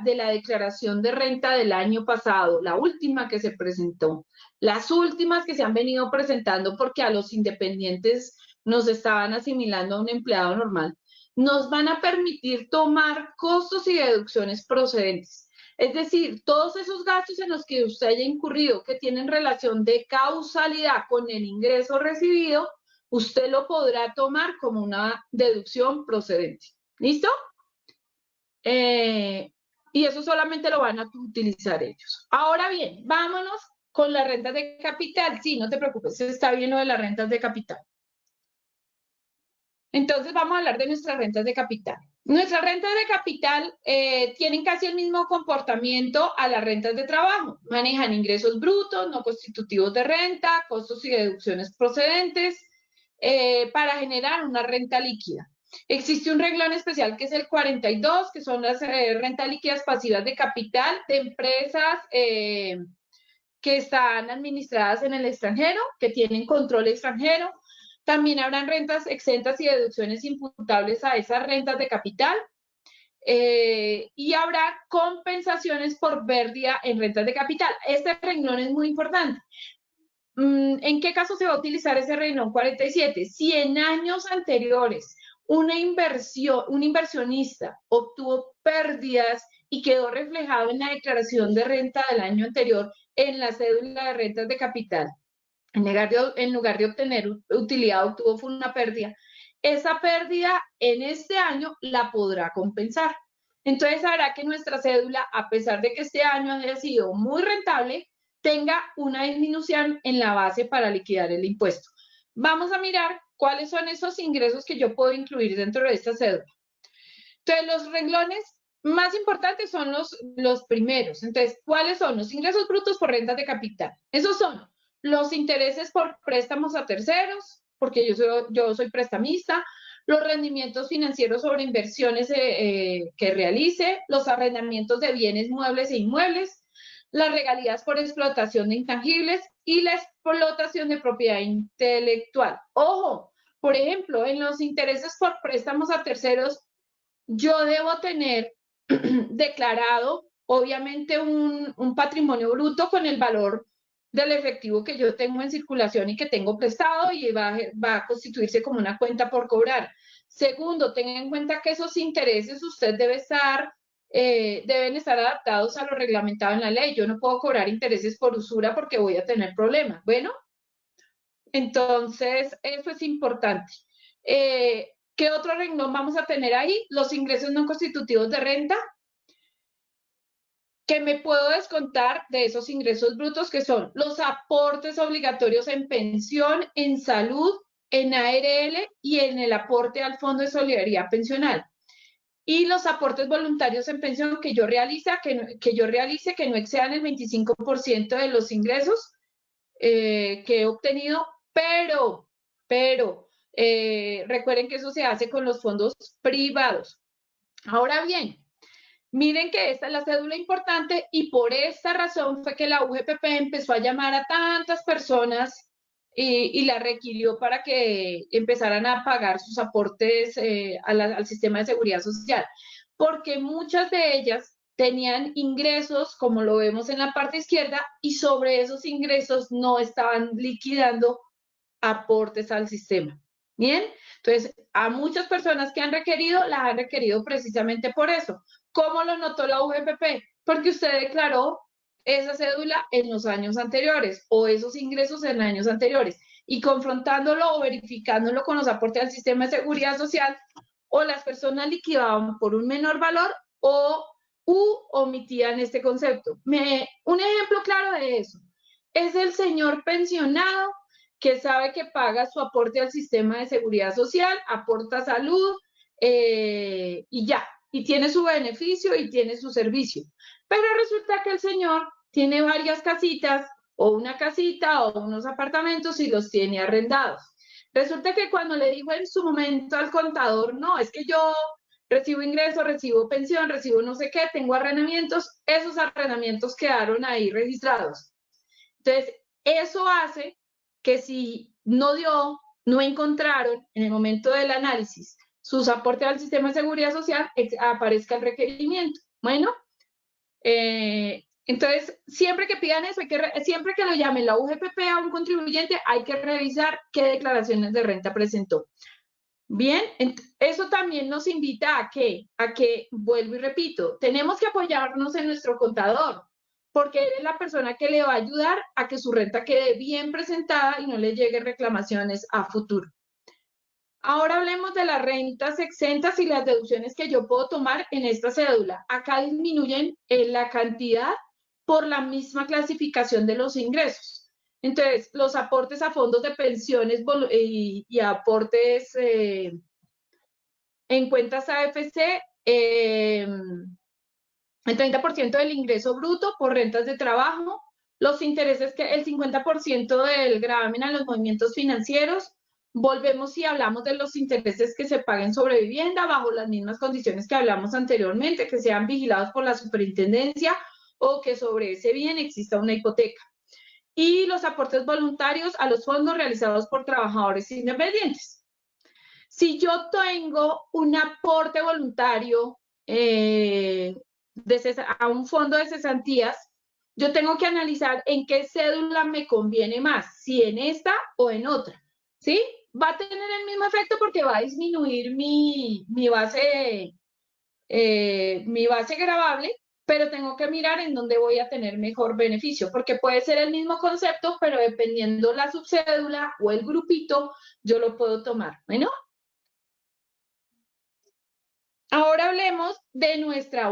de la declaración de renta del año pasado, la última que se presentó, las últimas que se han venido presentando, porque a los independientes nos estaban asimilando a un empleado normal, nos van a permitir tomar costos y deducciones procedentes. Es decir, todos esos gastos en los que usted haya incurrido, que tienen relación de causalidad con el ingreso recibido, usted lo podrá tomar como una deducción procedente. ¿Listo? Y eso solamente lo van a utilizar ellos. Ahora bien, vámonos con las rentas de capital. Sí, no te preocupes, está bien lo de las rentas de capital. Entonces vamos a hablar de nuestras rentas de capital. Nuestras rentas de capital tienen casi el mismo comportamiento a las rentas de trabajo. Manejan ingresos brutos, no constitutivos de renta, costos y deducciones procedentes para generar una renta líquida. Existe un renglón especial que es el 42, que son las rentas líquidas pasivas de capital de empresas que están administradas en el extranjero, que tienen control extranjero. También habrán rentas exentas y deducciones imputables a esas rentas de capital. Y habrá compensaciones por pérdida en rentas de capital. Este renglón es muy importante. ¿En qué caso se va a utilizar ese renglón 47? Si en años anteriores un inversionista obtuvo pérdidas y quedó reflejado en la declaración de renta del año anterior en la cédula de rentas de capital, en lugar de obtener utilidad, obtuvo una pérdida, esa pérdida en este año la podrá compensar. Entonces hará que nuestra cédula, a pesar de que este año haya sido muy rentable, tenga una disminución en la base para liquidar el impuesto. Vamos a mirar cuáles son esos ingresos que yo puedo incluir dentro de esta cédula. Entonces, los renglones más importantes son los primeros. Entonces, ¿cuáles son? Los ingresos brutos por rentas de capital. Esos son los intereses por préstamos a terceros, porque yo soy prestamista, los rendimientos financieros sobre inversiones que realice, los arrendamientos de bienes muebles e inmuebles, las regalías por explotación de intangibles y la explotación de propiedad intelectual. Ojo, por ejemplo, en los intereses por préstamos a terceros, yo debo tener declarado, obviamente, un patrimonio bruto con el valor del efectivo que yo tengo en circulación y que tengo prestado y va a constituirse como una cuenta por cobrar. Segundo, tenga en cuenta que esos intereses usted deben estar adaptados a lo reglamentado en la ley. Yo no puedo cobrar intereses por usura porque voy a tener problemas. Bueno, entonces eso es importante. ¿Qué otro renglón vamos a tener ahí? Los ingresos no constitutivos de renta, que me puedo descontar de esos ingresos brutos, que son los aportes obligatorios en pensión, en salud, en ARL y en el aporte al Fondo de Solidaridad Pensional. Y los aportes voluntarios en pensión que yo realice que no excedan el 25% de los ingresos que he obtenido, pero recuerden que eso se hace con los fondos privados. Ahora bien, miren que esta es la cédula importante y por esta razón fue que la UGPP empezó a llamar a tantas personas y la requirió para que empezaran a pagar sus aportes al sistema de seguridad social, porque muchas de ellas tenían ingresos, como lo vemos en la parte izquierda, y sobre esos ingresos no estaban liquidando aportes al sistema. Bien, entonces a muchas personas que han requerido, las han requerido precisamente por eso. ¿Cómo lo notó la UGPP? Porque usted declaró esa cédula en los años anteriores o esos ingresos en años anteriores y confrontándolo o verificándolo con los aportes al sistema de seguridad social, o las personas liquidaban por un menor valor o omitían este concepto. Un ejemplo claro de eso es el señor pensionado que sabe que paga su aporte al sistema de seguridad social, aporta salud y ya, y tiene su beneficio y tiene su servicio. Pero resulta que el señor tiene varias casitas o una casita o unos apartamentos y los tiene arrendados. Resulta que cuando le dijo en su momento al contador, no, es que yo recibo ingresos, recibo pensión, recibo no sé qué, tengo arrendamientos, esos arrendamientos quedaron ahí registrados. Entonces, eso hace que si no encontraron en el momento del análisis sus aportes al sistema de seguridad social, aparezca el requerimiento. Bueno, entonces, siempre que pidan eso, siempre que lo llamen la UGPP a un contribuyente, hay que revisar qué declaraciones de renta presentó. Bien, eso también nos invita a que, vuelvo y repito, tenemos que apoyarnos en nuestro contador, porque él es la persona que le va a ayudar a que su renta quede bien presentada y no le lleguen reclamaciones a futuro. Ahora hablemos de las rentas exentas y las deducciones que yo puedo tomar en esta cédula. Acá disminuyen la cantidad por la misma clasificación de los ingresos. Entonces, los aportes a fondos de pensiones y aportes en cuentas AFC, el 30% del ingreso bruto por rentas de trabajo, los intereses, que el 50% del gravamen a los movimientos financieros. Volvemos y hablamos de los intereses que se paguen sobre vivienda bajo las mismas condiciones que hablamos anteriormente, que sean vigilados por la superintendencia o que sobre ese bien exista una hipoteca. Y los aportes voluntarios a los fondos realizados por trabajadores independientes. Si yo tengo un aporte voluntario a un fondo de cesantías, yo tengo que analizar en qué cédula me conviene más, si en esta o en otra, ¿sí? Va a tener el mismo efecto porque va a disminuir mi base gravable, pero tengo que mirar en dónde voy a tener mejor beneficio, porque puede ser el mismo concepto, pero dependiendo la subcédula o el grupito, yo lo puedo tomar. Bueno, ahora hablemos de nuestro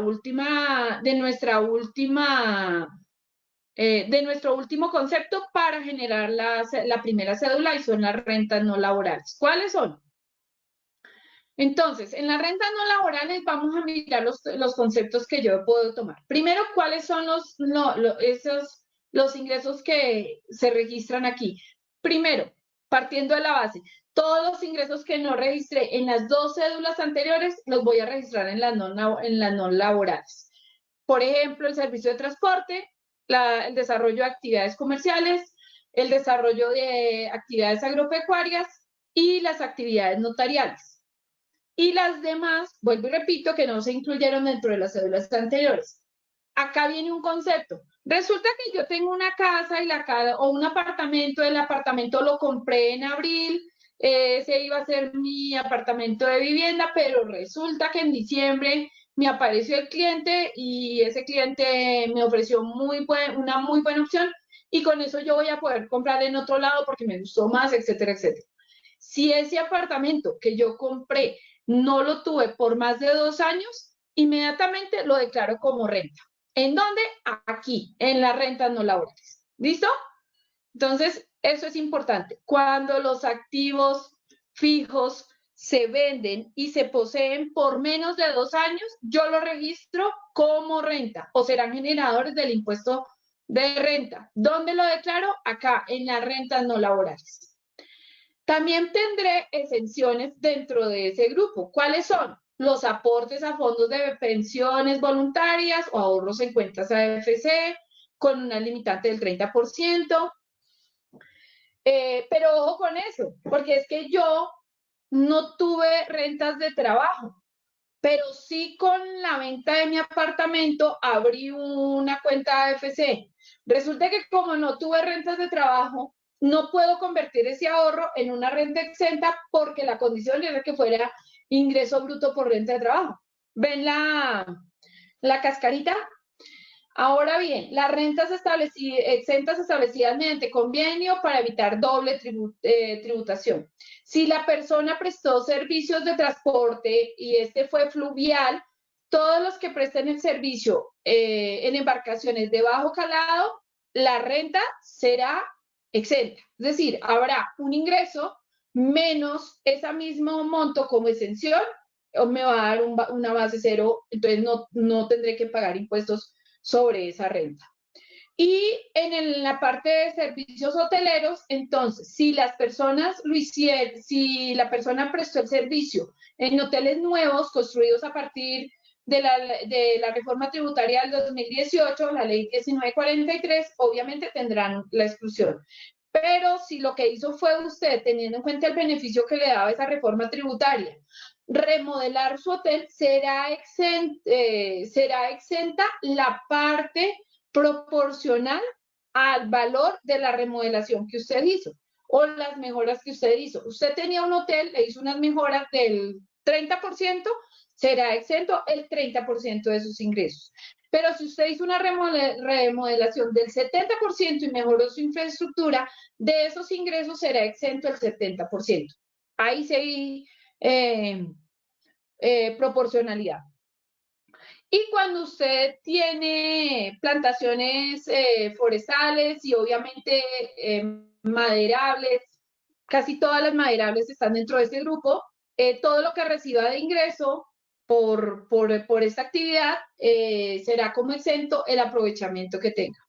último concepto para generar la primera cédula, y son las rentas no laborales. ¿Cuáles son? Entonces, en las rentas no laborales vamos a mirar los conceptos que yo puedo tomar. Primero, ¿cuáles son los ingresos que se registran aquí? Primero, partiendo de la base, todos los ingresos que no registré en las dos cédulas anteriores los voy a registrar en las no laborales. Por ejemplo, el servicio de transporte, el desarrollo de actividades comerciales, el desarrollo de actividades agropecuarias y las actividades notariales. Y las demás, vuelvo y repito, que no se incluyeron dentro de las cédulas anteriores. acá viene un concepto. Resulta que yo tengo una casa o un apartamento, el apartamento lo compré en abril, ese iba a ser mi apartamento de vivienda, pero resulta que en diciembre me apareció el cliente y ese cliente me ofreció una muy buena opción y con eso yo voy a poder comprar en otro lado porque me gustó más, etcétera, etcétera. Si ese apartamento que yo compré no lo tuve por más de 2 años, inmediatamente lo declaro como renta. ¿En dónde? Aquí, en las rentas no laborales. ¿Listo? Entonces, eso es importante. Cuando los activos fijos se venden y se poseen por menos de 2 años, yo lo registro como renta o serán generadores del impuesto de renta. ¿Dónde lo declaro? Acá, en las rentas no laborales. También tendré exenciones dentro de ese grupo. ¿Cuáles son? Los aportes a fondos de pensiones voluntarias o ahorros en cuentas AFC con una limitante del 30%. Pero ojo con eso, porque es que yo no tuve rentas de trabajo, pero sí con la venta de mi apartamento abrí una cuenta AFC. Resulta que como no tuve rentas de trabajo, no puedo convertir ese ahorro en una renta exenta porque la condición era que fuera ingreso bruto por renta de trabajo. ¿Ven la cascarita? Ahora bien, las rentas exentas establecidas mediante convenio para evitar doble tributación. Si la persona prestó servicios de transporte y este fue fluvial, todos los que presten el servicio en embarcaciones de bajo calado, la renta será exenta. Es decir, habrá un ingreso menos ese mismo monto como exención, o me va a dar una base cero, entonces no tendré que pagar impuestos sobre esa renta. Y en la parte de servicios hoteleros, entonces, si las personas lo hicieron, si la persona prestó el servicio en hoteles nuevos construidos a partir de la reforma tributaria del 2018, la ley 1943, obviamente tendrán la exclusión. Pero si lo que hizo fue usted, teniendo en cuenta el beneficio que le daba esa reforma tributaria, remodelar su hotel, será exenta la parte proporcional al valor de la remodelación que usted hizo o las mejoras que usted hizo. Usted tenía un hotel, le hizo unas mejoras del 30%, será exento el 30% de sus ingresos. Pero si usted hizo una remodelación del 70% y mejoró su infraestructura, de esos ingresos será exento el 70%. Ahí sí, proporcionalidad. Y cuando usted tiene plantaciones forestales y obviamente maderables, casi todas las maderables están dentro de este grupo, todo lo que reciba de ingreso por esta actividad será como exento el aprovechamiento que tenga.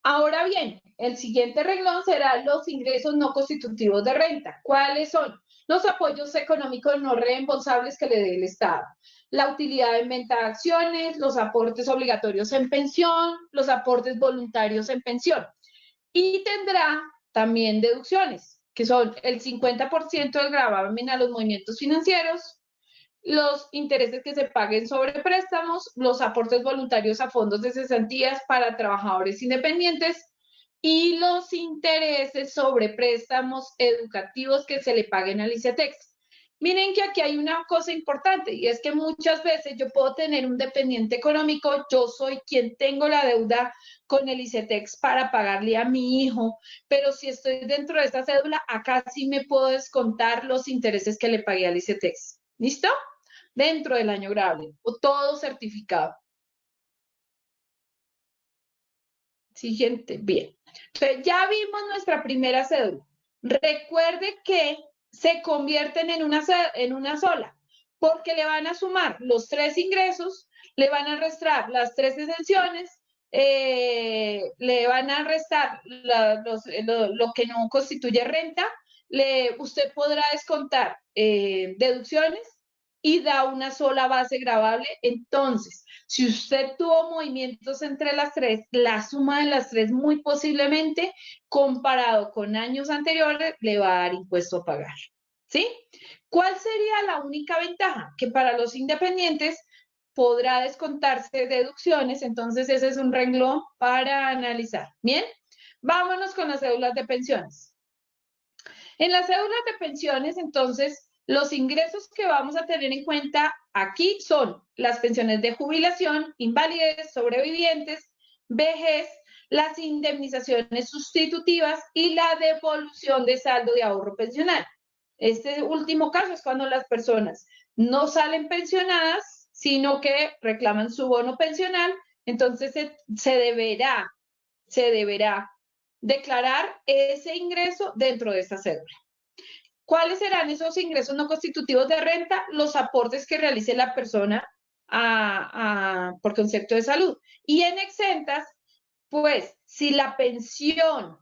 Ahora bien, el siguiente renglón será los ingresos no constitutivos de renta. ¿Cuáles son? Los apoyos económicos no reembolsables que le dé el Estado, la utilidad en venta de acciones, los aportes obligatorios en pensión, los aportes voluntarios en pensión. Y tendrá también deducciones, que son el 50% del gravamen a los movimientos financieros, los intereses que se paguen sobre préstamos, los aportes voluntarios a fondos de cesantías para trabajadores independientes y los intereses sobre préstamos educativos que se le paguen al ICETEX. Miren que aquí hay una cosa importante y es que muchas veces yo puedo tener un dependiente económico, yo soy quien tengo la deuda con el ICETEX para pagarle a mi hijo, pero si estoy dentro de esta cédula, acá sí me puedo descontar los intereses que le pagué al ICETEX. ¿Listo? Dentro del año grabable, o todo certificado. Siguiente, bien. Entonces, ya vimos nuestra primera cédula. Recuerde que se convierten en una sola, porque le van a sumar los 3 ingresos, le van a restar las 3 exenciones, le van a restar lo que no constituye renta, usted podrá descontar deducciones y da una sola base gravable. Entonces, si usted tuvo movimientos entre las 3, la suma de las 3 muy posiblemente, comparado con años anteriores, le va a dar impuesto a pagar. ¿Sí? ¿Cuál sería la única ventaja? Que para los independientes podrá descontarse deducciones, entonces ese es un renglón para analizar. Bien, vámonos con las cédulas de pensiones. En las cédulas de pensiones, entonces, los ingresos que vamos a tener en cuenta aquí son las pensiones de jubilación, invalidez, sobrevivientes, vejez, las indemnizaciones sustitutivas y la devolución de saldo de ahorro pensional. Este último caso es cuando las personas no salen pensionadas, sino que reclaman su bono pensional, entonces se deberá declarar ese ingreso dentro de esta cédula. ¿Cuáles serán esos ingresos no constitutivos de renta? Los aportes que realice la persona por concepto de salud. Y en exentas, pues, si la pensión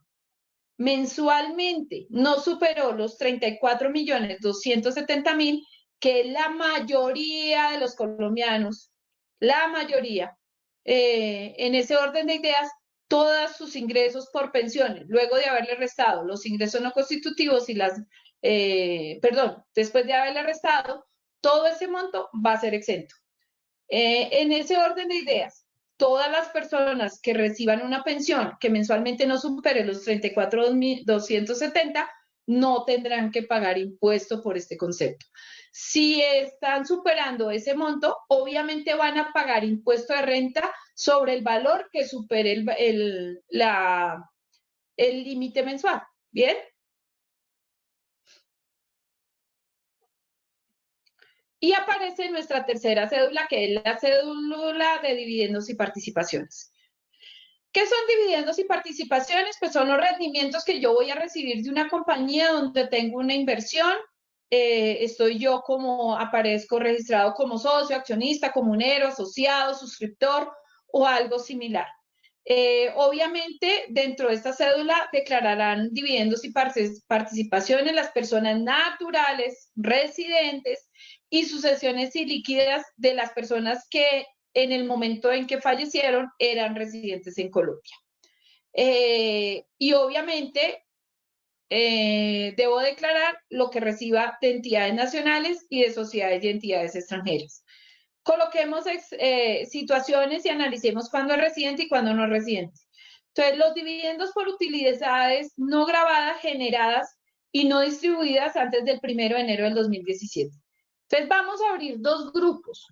mensualmente no superó los 34.270.000, que la mayoría de los colombianos, la mayoría, en ese orden de ideas, todos sus ingresos por pensiones, luego de haberle restado los ingresos no constitutivos y después de haberle restado, todo ese monto va a ser exento. En ese orden de ideas, todas las personas que reciban una pensión que mensualmente no supere los 34.270 no tendrán que pagar impuesto por este concepto. Si están superando ese monto, obviamente van a pagar impuesto de renta sobre el valor que supere el límite mensual. ¿Bien? Y aparece nuestra tercera cédula, que es la cédula de dividendos y participaciones. ¿Qué son dividendos y participaciones? Pues son los rendimientos que yo voy a recibir de una compañía donde tengo una inversión. Aparezco registrado como socio, accionista, comunero, asociado, suscriptor o algo similar. Obviamente, dentro de esta cédula declararán dividendos y participaciones las personas naturales, residentes y sucesiones ilíquidas de las personas que en el momento en que fallecieron eran residentes en Colombia. Y obviamente debo declarar lo que reciba de entidades nacionales y de sociedades y entidades extranjeras. Coloquemos situaciones y analicemos cuándo es residente y cuándo no es residente. Entonces, los dividendos por utilidades no grabadas, generadas y no distribuidas antes del 1 de enero del 2017. Entonces, vamos a abrir dos grupos.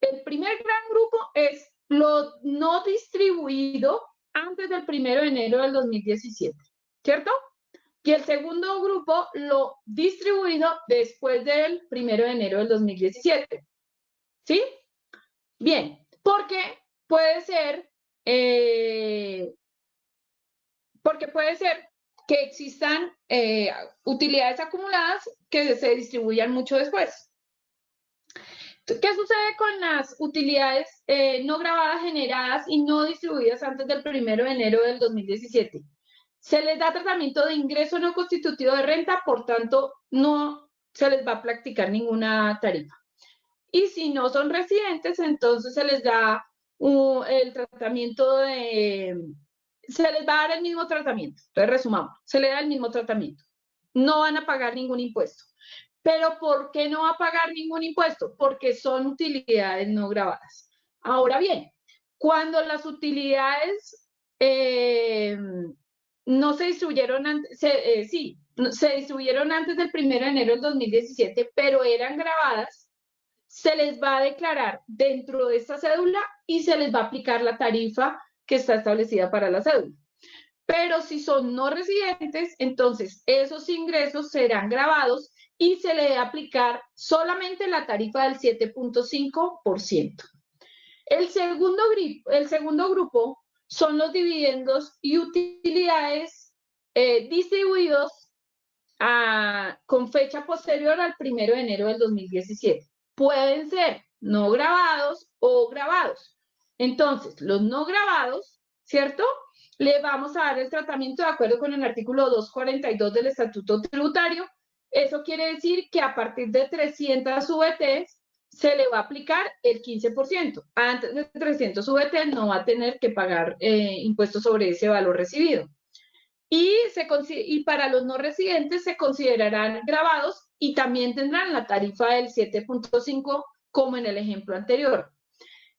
El primer gran grupo es lo no distribuido antes del 1 de enero del 2017, ¿cierto? Y el segundo grupo, lo distribuido después del 1 de enero del 2017. ¿Sí? Bien, porque puede ser que existan utilidades acumuladas que se distribuyan mucho después. ¿Qué sucede con las utilidades no grabadas, generadas y no distribuidas antes del 1 de enero del 2017? Se les da tratamiento de ingreso no constitutivo de renta, por tanto, no se les va a practicar ninguna tarifa. Y si no son residentes, entonces se les da el tratamiento se les va a dar el mismo tratamiento. Entonces, resumamos, se les da el mismo tratamiento. No van a pagar ningún impuesto. ¿Pero por qué no va a pagar ningún impuesto? Porque son utilidades no grabadas. Ahora bien, cuando las utilidades no se distribuyeron antes, se distribuyeron antes del 1 de enero del 2017, pero eran grabadas, se les va a declarar dentro de esta cédula y se les va a aplicar la tarifa que está establecida para la cédula. Pero si son no residentes, entonces esos ingresos serán grabados y se le debe aplicar solamente la tarifa del 7.5%. El segundo grupo son los dividendos y utilidades distribuidos con fecha posterior al 1 de enero del 2017. Pueden ser no grabados o grabados. Entonces, los no grabados, ¿cierto? Le vamos a dar el tratamiento de acuerdo con el artículo 242 del Estatuto Tributario. Eso quiere decir que a partir de 300 VTs se le va a aplicar el 15%. Antes de 300 VT no va a tener que pagar impuestos sobre ese valor recibido. Y para los no residentes se considerarán grabados y también tendrán la tarifa del 7.5% como en el ejemplo anterior.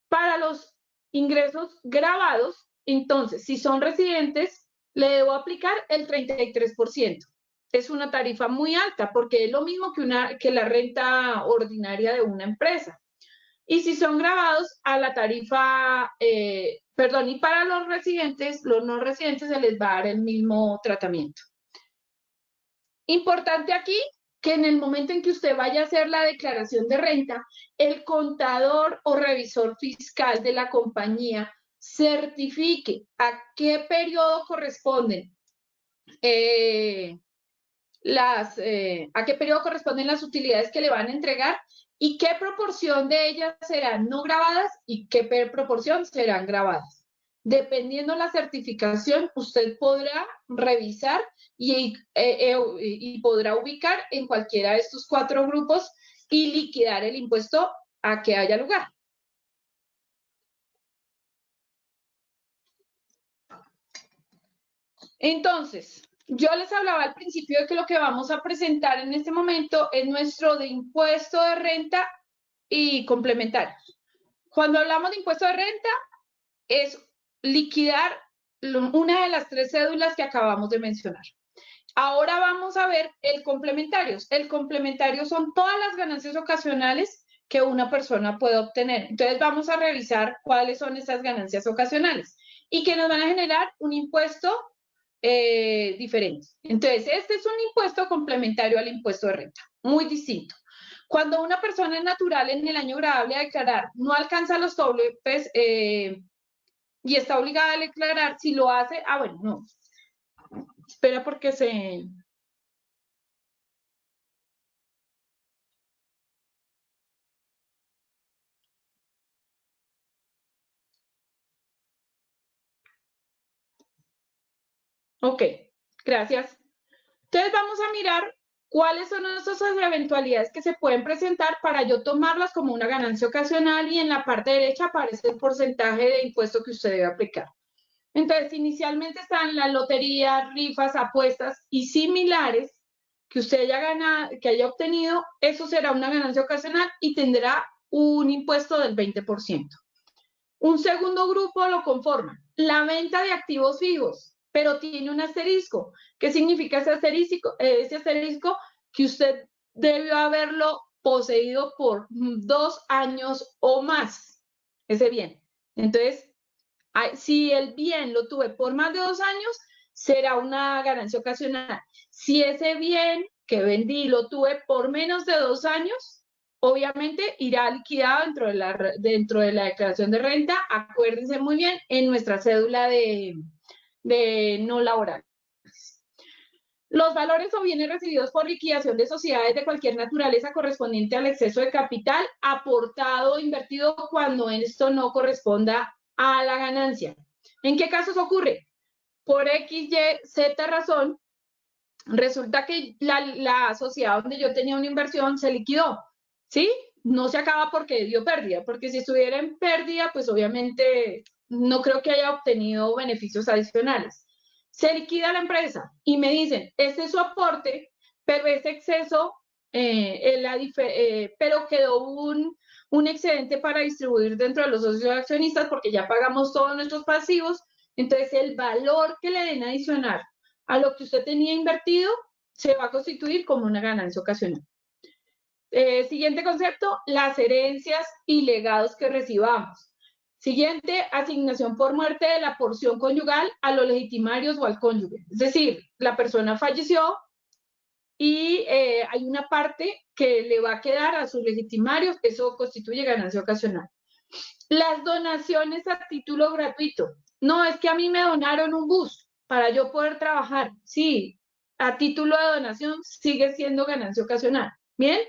Para los ingresos grabados, entonces, si son residentes, le debo aplicar el 33%. Es una tarifa muy alta porque es lo mismo que la renta ordinaria de una empresa. Y si son grabados a la tarifa, y para los residentes, los no residentes se les va a dar el mismo tratamiento. Importante aquí que en el momento en que usted vaya a hacer la declaración de renta, el contador o revisor fiscal de la compañía certifique a qué periodo corresponden las utilidades que le van a entregar y qué proporción de ellas serán no grabadas y qué proporción serán grabadas. Dependiendo la certificación, usted podrá revisar y podrá ubicar en cualquiera de estos 4 grupos y liquidar el impuesto a que haya lugar. Entonces, yo les hablaba al principio de que lo que vamos a presentar en este momento es nuestro de impuesto de renta y complementarios. Cuando hablamos de impuesto de renta, es liquidar una de las 3 cédulas que acabamos de mencionar. Ahora vamos a ver el complementario. El complementario son todas las ganancias ocasionales que una persona puede obtener. Entonces vamos a revisar cuáles son esas ganancias ocasionales y que nos van a generar un impuesto diferente. Entonces, este es un impuesto complementario al impuesto de renta, muy distinto. Cuando una persona es natural en el año gravable a declarar no alcanza los topes y está obligada a declarar, si lo hace, no. Espera porque se... Ok, gracias. Entonces vamos a mirar cuáles son esas eventualidades que se pueden presentar para yo tomarlas como una ganancia ocasional y en la parte derecha aparece el porcentaje de impuesto que usted debe aplicar. Entonces, inicialmente están las loterías, rifas, apuestas y similares que usted que haya obtenido, eso será una ganancia ocasional y tendrá un impuesto del 20%. Un segundo grupo lo conforma la venta de activos fijos, pero tiene un asterisco. ¿Qué significa ese asterisco? Ese asterisco que usted debió haberlo poseído por 2 años o más, ese bien. Entonces, si el bien lo tuve por más de 2 años, será una ganancia ocasional. Si ese bien que vendí lo tuve por menos de 2 años, obviamente irá liquidado dentro de la declaración de renta. Acuérdense muy bien en nuestra cédula de no laboral. Los valores o bienes recibidos por liquidación de sociedades de cualquier naturaleza correspondiente al exceso de capital aportado o invertido cuando esto no corresponda a la ganancia. ¿En qué casos ocurre? Por X, Y, Z razón, resulta que la sociedad donde yo tenía una inversión se liquidó, ¿sí? No se acaba porque dio pérdida, porque si estuviera en pérdida, pues obviamente no creo que haya obtenido beneficios adicionales. Se liquida la empresa y me dicen, este es su aporte, pero ese exceso, pero quedó un excedente para distribuir dentro de los socios accionistas porque ya pagamos todos nuestros pasivos, entonces el valor que le den adicional a lo que usted tenía invertido se va a constituir como una ganancia ocasional. Siguiente concepto, las herencias y legados que recibamos. Siguiente, asignación por muerte de la porción conyugal a los legitimarios o al cónyuge. Es decir, la persona falleció y hay una parte que le va a quedar a sus legitimarios, eso constituye ganancia ocasional. Las donaciones a título gratuito. No, es que a mí me donaron un bus para yo poder trabajar. Sí, a título de donación sigue siendo ganancia ocasional. ¿Bien?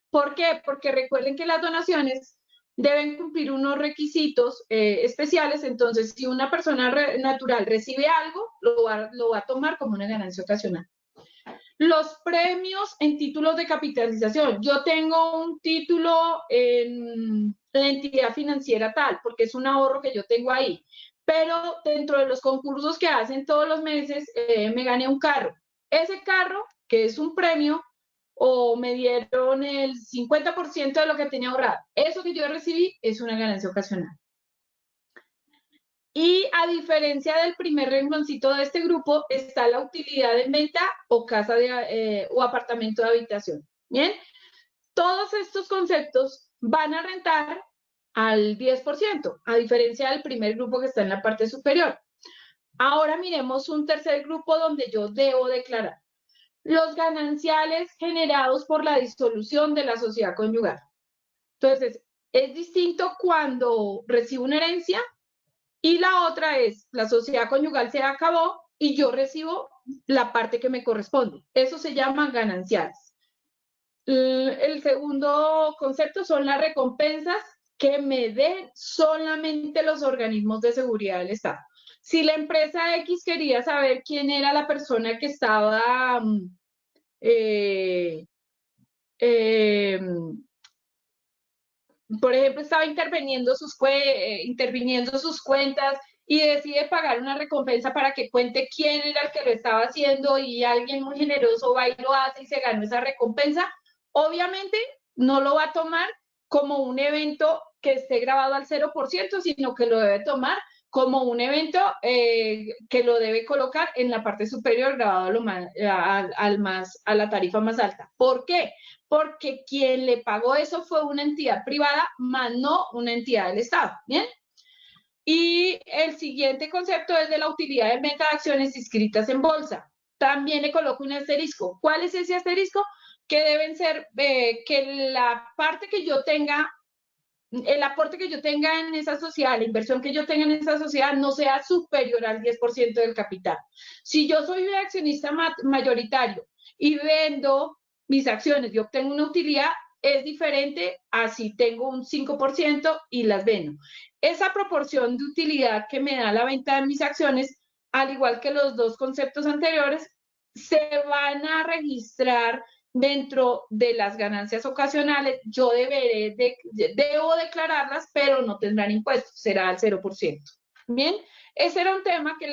¿Por qué? Porque recuerden que las donaciones deben cumplir unos requisitos especiales, entonces si una persona natural recibe algo, lo va a tomar como una ganancia ocasional. Los premios en títulos de capitalización. Yo tengo un título en la entidad financiera tal, porque es un ahorro que yo tengo ahí, pero dentro de los concursos que hacen todos los meses, me gané un carro. Ese carro, que es un premio, o me dieron el 50% de lo que tenía ahorrado. Eso que yo recibí es una ganancia ocasional. Y a diferencia del primer rengloncito de este grupo, está la utilidad en venta o casa o apartamento de habitación. Bien, todos estos conceptos van a rentar al 10%, a diferencia del primer grupo que está en la parte superior. Ahora miremos un tercer grupo donde yo debo declarar los gananciales generados por la disolución de la sociedad conyugal. Entonces, es distinto cuando recibo una herencia y la otra es la sociedad conyugal se acabó y yo recibo la parte que me corresponde. Eso se llama gananciales. El segundo concepto son las recompensas que me den solamente los organismos de seguridad del Estado. Si la empresa X quería saber quién era la persona que estaba por ejemplo, estaba interviniendo sus cuentas y decide pagar una recompensa para que cuente quién era el que lo estaba haciendo y alguien muy generoso va y lo hace y se ganó esa recompensa, obviamente no lo va a tomar como un evento que esté grabado al 0%, sino que lo debe tomar como un evento que lo debe colocar en la parte superior grabado a la tarifa más alta. ¿Por qué? Porque quien le pagó eso fue una entidad privada, más no una entidad del Estado. ¿Bien? Y el siguiente concepto es de la utilidad de venta de acciones inscritas en bolsa. También le coloco un asterisco. ¿Cuál es ese asterisco? Que deben ser, que la parte que yo tenga, el aporte que yo tenga en esa sociedad, la inversión que yo tenga en esa sociedad no sea superior al 10% del capital. Si yo soy un accionista mayoritario y vendo mis acciones y obtengo una utilidad, es diferente a si tengo un 5% y las vendo. Esa proporción de utilidad que me da la venta de mis acciones, al igual que los dos conceptos anteriores, se van a registrar dentro de las ganancias ocasionales. Yo debo declararlas, pero no tendrán impuestos, será al 0%. Bien, ese era un tema que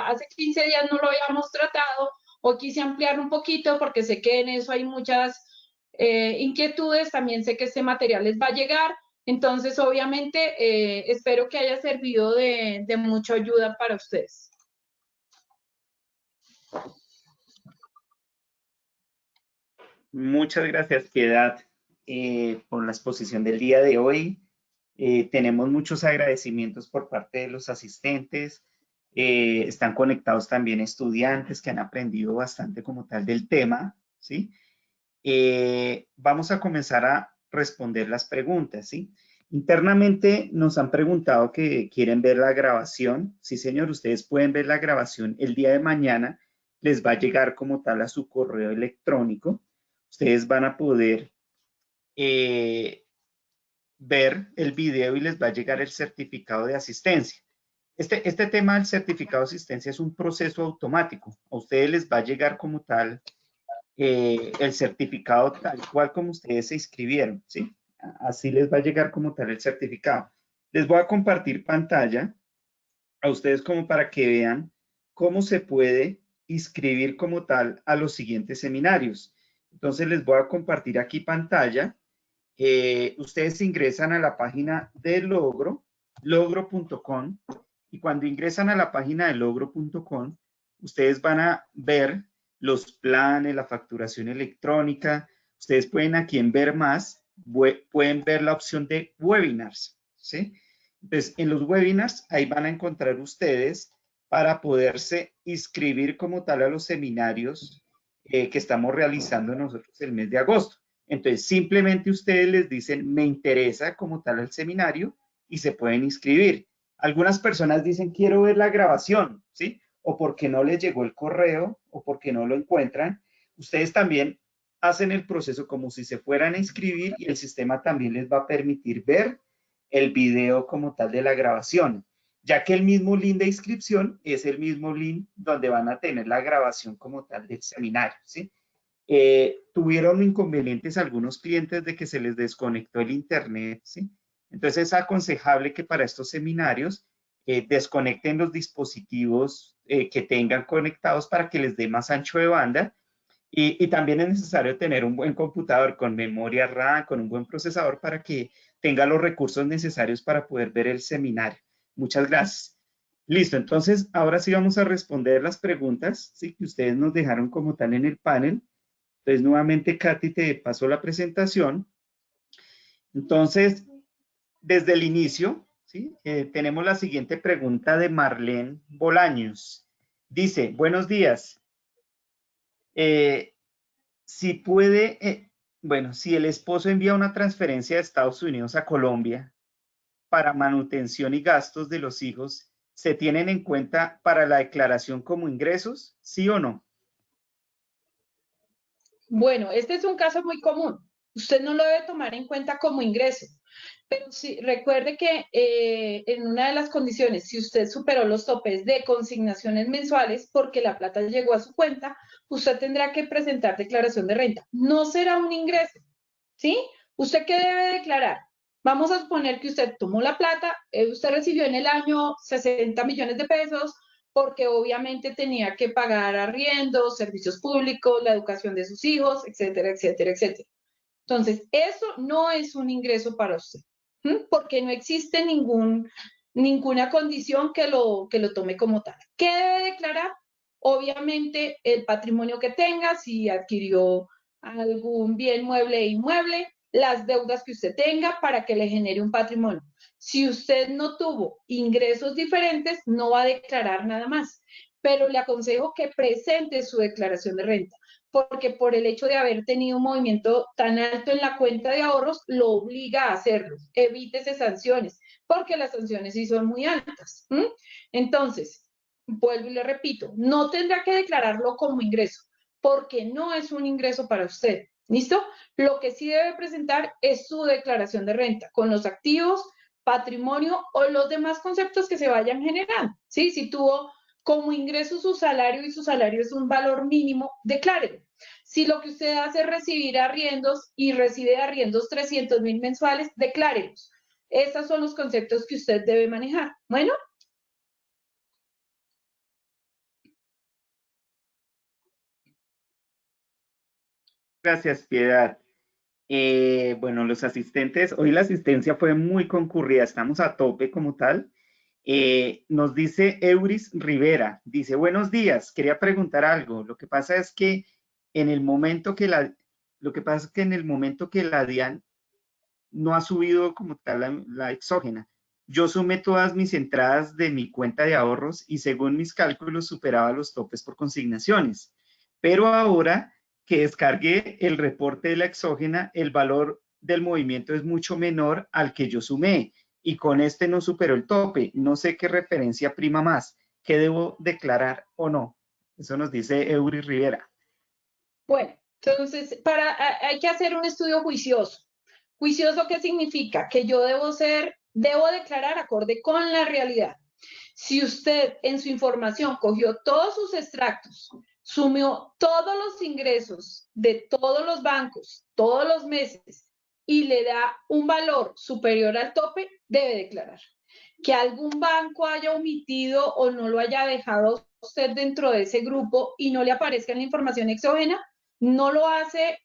hace 15 días no lo habíamos tratado. Hoy quise ampliar un poquito porque sé que en eso hay muchas inquietudes. También sé que este material les va a llegar. Entonces, obviamente, espero que haya servido de mucha ayuda para ustedes. Muchas gracias, Piedad, por la exposición del día de hoy. Tenemos muchos agradecimientos por parte de los asistentes. Están conectados también estudiantes que han aprendido bastante como tal del tema, ¿sí? Vamos a comenzar a responder las preguntas, ¿sí? Internamente nos han preguntado que quieren ver la grabación. Sí, señor, ustedes pueden ver la grabación el día de mañana. Les va a llegar como tal a su correo electrónico. Ustedes van a poder ver el video y les va a llegar el certificado de asistencia. Este tema del certificado de asistencia es un proceso automático. A ustedes les va a llegar como tal el certificado tal cual como ustedes se inscribieron, ¿sí? Así les va a llegar como tal el certificado. Les voy a compartir pantalla a ustedes como para que vean cómo se puede inscribir como tal a los siguientes seminarios. Entonces les voy a compartir aquí pantalla. Ustedes ingresan a la página de logro.com, y cuando ingresan a la página de logro.com, ustedes van a ver los planes, la facturación electrónica. Ustedes pueden aquí en ver más, pueden ver la opción de webinars, ¿sí? Entonces, en los webinars, ahí van a encontrar ustedes para poderse inscribir como tal a los seminarios que estamos realizando nosotros el mes de agosto. Entonces, simplemente ustedes les dicen, me interesa como tal el seminario y se pueden inscribir. Algunas personas dicen, quiero ver la grabación, ¿sí? O porque no les llegó el correo o porque no lo encuentran. Ustedes también hacen el proceso como si se fueran a inscribir y el sistema también les va a permitir ver el video como tal de la grabación, ya que el mismo link de inscripción es el mismo link donde van a tener la grabación como tal del seminario, ¿sí? Tuvieron inconvenientes algunos clientes de que se les desconectó el internet, ¿sí? Entonces es aconsejable que para estos seminarios desconecten los dispositivos que tengan conectados para que les dé más ancho de banda Y también es necesario tener un buen computador con memoria RAM, con un buen procesador para que tenga los recursos necesarios para poder ver el seminario. Muchas gracias. Listo, entonces ahora sí vamos a responder las preguntas, ¿sí?, que ustedes nos dejaron como tal en el panel. Entonces, nuevamente, Katy, te paso la presentación. Entonces, desde el inicio, ¿sí?, tenemos la siguiente pregunta de Marlene Bolaños. Dice, buenos días. Si puede, bueno, si el esposo envía una transferencia de Estados Unidos a Colombia para manutención y gastos de los hijos, ¿se tienen en cuenta para la declaración como ingresos? ¿Sí o no? Bueno, este es un caso muy común. Usted no lo debe tomar en cuenta como ingreso. Pero sí, recuerde que en una de las condiciones, si usted superó los topes de consignaciones mensuales porque la plata llegó a su cuenta, usted tendrá que presentar declaración de renta. No será un ingreso, ¿sí? ¿Usted qué debe declarar? Vamos a suponer que usted tomó la plata, usted recibió en el año 60 millones de pesos porque obviamente tenía que pagar arriendos, servicios públicos, la educación de sus hijos, etcétera, etcétera, etcétera. Entonces, eso no es un ingreso para usted, porque no existe ninguna condición que lo tome como tal. ¿Qué debe declarar? Obviamente, el patrimonio que tenga, si adquirió algún bien mueble e inmueble, las deudas que usted tenga para que le genere un patrimonio. Si usted no tuvo ingresos diferentes, no va a declarar nada más, pero le aconsejo que presente su declaración de renta, porque por el hecho de haber tenido un movimiento tan alto en la cuenta de ahorros, lo obliga a hacerlo. Evítese sanciones, porque las sanciones sí son muy altas. Entonces, vuelvo y le repito, no tendrá que declararlo como ingreso, porque no es un ingreso para usted. ¿Listo? Lo que sí debe presentar es su declaración de renta, con los activos, patrimonio o los demás conceptos que se vayan generando. ¿Sí? Si tuvo como ingreso su salario y su salario es un valor mínimo, declárelo. Si lo que usted hace es recibir arriendos y recibe arriendos 300,000 mensuales, declárelos. Estos son los conceptos que usted debe manejar. Bueno. Gracias, Piedad. Bueno, los asistentes, hoy la asistencia fue muy concurrida, estamos a tope como tal. Nos dice Euris Rivera, dice, buenos días, quería preguntar algo. Lo que pasa es que en el momento que la DIAN no ha subido como tal la exógena, yo sumé todas mis entradas de mi cuenta de ahorros y según mis cálculos superaba los topes por consignaciones. Pero ahora que descargué el reporte de la exógena, el valor del movimiento es mucho menor al que yo sumé y con este no superó el tope. No sé qué referencia prima más, qué debo declarar o no. Eso nos dice Eury Rivera. Bueno, entonces hay que hacer un estudio juicioso. ¿Juicioso qué significa? Que yo debo declarar acorde con la realidad. Si usted en su información cogió todos sus extractos, sumió todos los ingresos de todos los bancos, todos los meses, y le da un valor superior al tope, debe declarar. Que algún banco haya omitido o no lo haya dejado usted dentro de ese grupo y no le aparezca en la información exógena, no lo hace,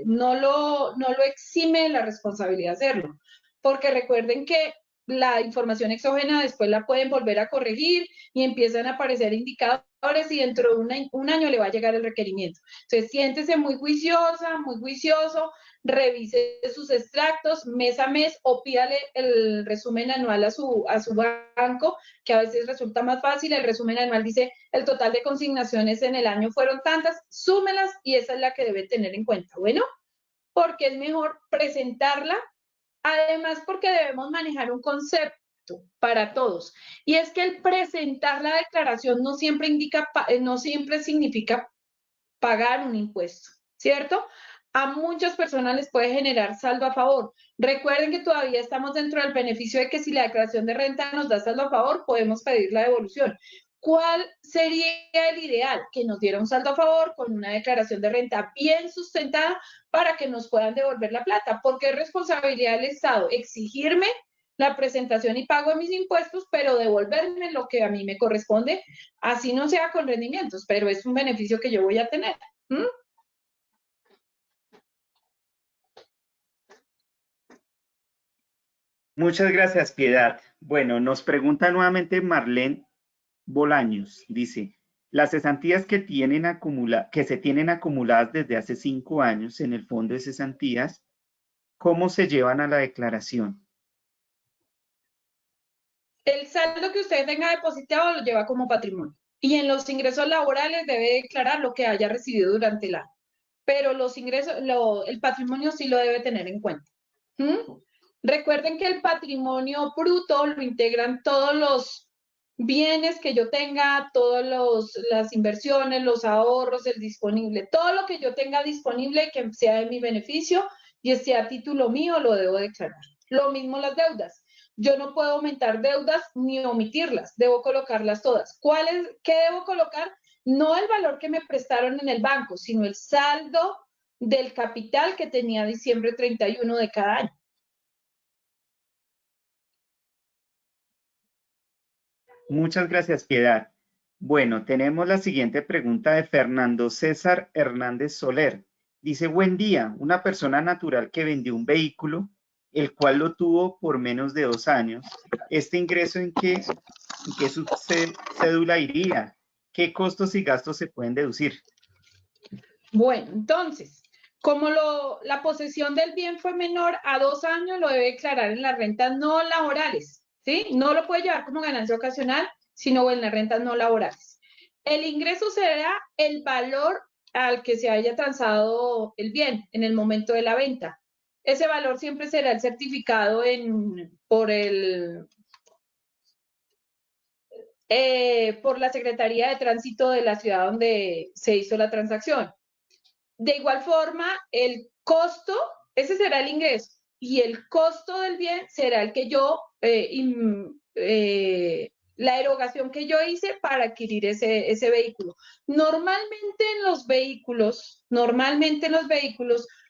no lo exime de la responsabilidad de hacerlo. Porque recuerden que la información exógena después la pueden volver a corregir y empiezan a aparecer indicadores y dentro de un año le va a llegar el requerimiento. Entonces, siéntese muy juiciosa, muy juicioso, revise sus extractos mes a mes o pídale el resumen anual a su banco, que a veces resulta más fácil. El resumen anual dice el total de consignaciones en el año fueron tantas, súmelas y esa es la que debe tener en cuenta. Bueno, porque es mejor presentarla. Además, porque debemos manejar un concepto para todos, y es que el presentar la declaración no siempre significa pagar un impuesto, ¿cierto? A muchas personas les puede generar saldo a favor. Recuerden que todavía estamos dentro del beneficio de que si la declaración de renta nos da saldo a favor, podemos pedir la devolución. ¿Cuál sería el ideal? Que nos diera un saldo a favor con una declaración de renta bien sustentada para que nos puedan devolver la plata, porque es responsabilidad del Estado exigirme la presentación y pago de mis impuestos, pero devolverme lo que a mí me corresponde, así no sea con rendimientos, pero es un beneficio que yo voy a tener. ¿Mm? Muchas gracias, Piedad. Bueno, nos pregunta nuevamente Marlene Bolaños. Dice, las cesantías que se tienen acumuladas desde hace 5 años en el fondo de cesantías, ¿cómo se llevan a la declaración? El saldo que usted tenga depositado lo lleva como patrimonio. Y en los ingresos laborales debe declarar lo que haya recibido durante el año. Pero los ingresos, el patrimonio sí lo debe tener en cuenta. ¿Mm? Recuerden que el patrimonio bruto lo integran todos los bienes que yo tenga, todas las inversiones, los ahorros, el disponible, todo lo que yo tenga disponible que sea de mi beneficio y esté a título mío, lo debo declarar. Lo mismo las deudas. Yo no puedo aumentar deudas ni omitirlas, debo colocarlas todas. ¿Qué debo colocar? No el valor que me prestaron en el banco, sino el saldo del capital que tenía diciembre 31 de cada año. Muchas gracias, Piedad. Bueno, tenemos la siguiente pregunta de Fernando César Hernández Soler. Dice, buen día, una persona natural que vendió un vehículo, el cual lo tuvo por menos de 2 años. ¿Este ingreso en qué cédula iría? ¿Qué costos y gastos se pueden deducir? Bueno, entonces, como la posesión del bien fue menor a 2 años, lo debe declarar en las rentas no laborales, ¿sí? No lo puede llevar como ganancia ocasional, sino en las rentas no laborales. El ingreso será el valor al que se haya transado el bien en el momento de la venta. Ese valor siempre será el certificado por la Secretaría de Tránsito de la ciudad donde se hizo la transacción. De igual forma, el costo, ese será el ingreso, y el costo del bien será el que la erogación que yo hice para adquirir ese vehículo. Normalmente en los vehículos,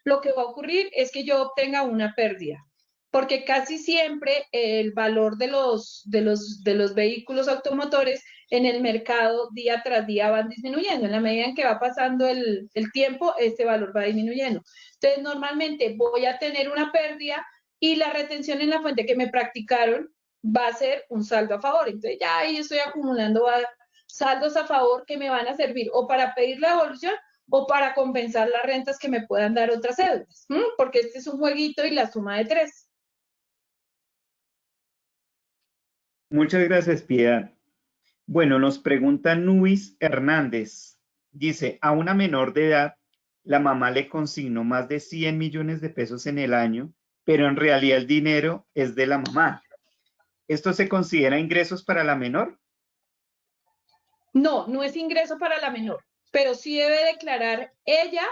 lo que va a ocurrir es que yo obtenga una pérdida, porque casi siempre el valor de los vehículos automotores en el mercado día tras día van disminuyendo. En la medida en que va pasando el tiempo, este valor va disminuyendo. Entonces, normalmente voy a tener una pérdida y la retención en la fuente que me practicaron va a ser un saldo a favor. Entonces, ya ahí estoy acumulando saldos a favor que me van a servir o para pedir la devolución o para compensar las rentas que me puedan dar otras cédulas, porque este es un jueguito y la suma de 3. Muchas gracias, Piedad. Bueno, nos pregunta Nuis Hernández. Dice, a una menor de edad, la mamá le consignó más de 100 millones de pesos en el año, pero en realidad el dinero es de la mamá. ¿Esto se considera ingresos para la menor? No, no es ingreso para la menor, pero sí debe declarar ella,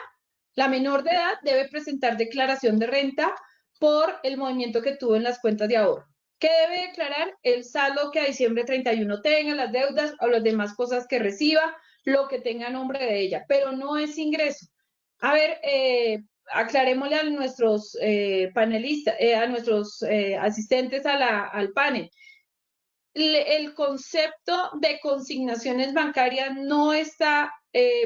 la menor de edad, debe presentar declaración de renta por el movimiento que tuvo en las cuentas de ahorro. ¿Qué debe declarar? El saldo que a diciembre 31 tenga, las deudas o las demás cosas que reciba, lo que tenga a nombre de ella, pero no es ingreso. A ver, aclarémosle a nuestros panelistas, a nuestros asistentes al panel. El concepto de consignaciones bancarias no está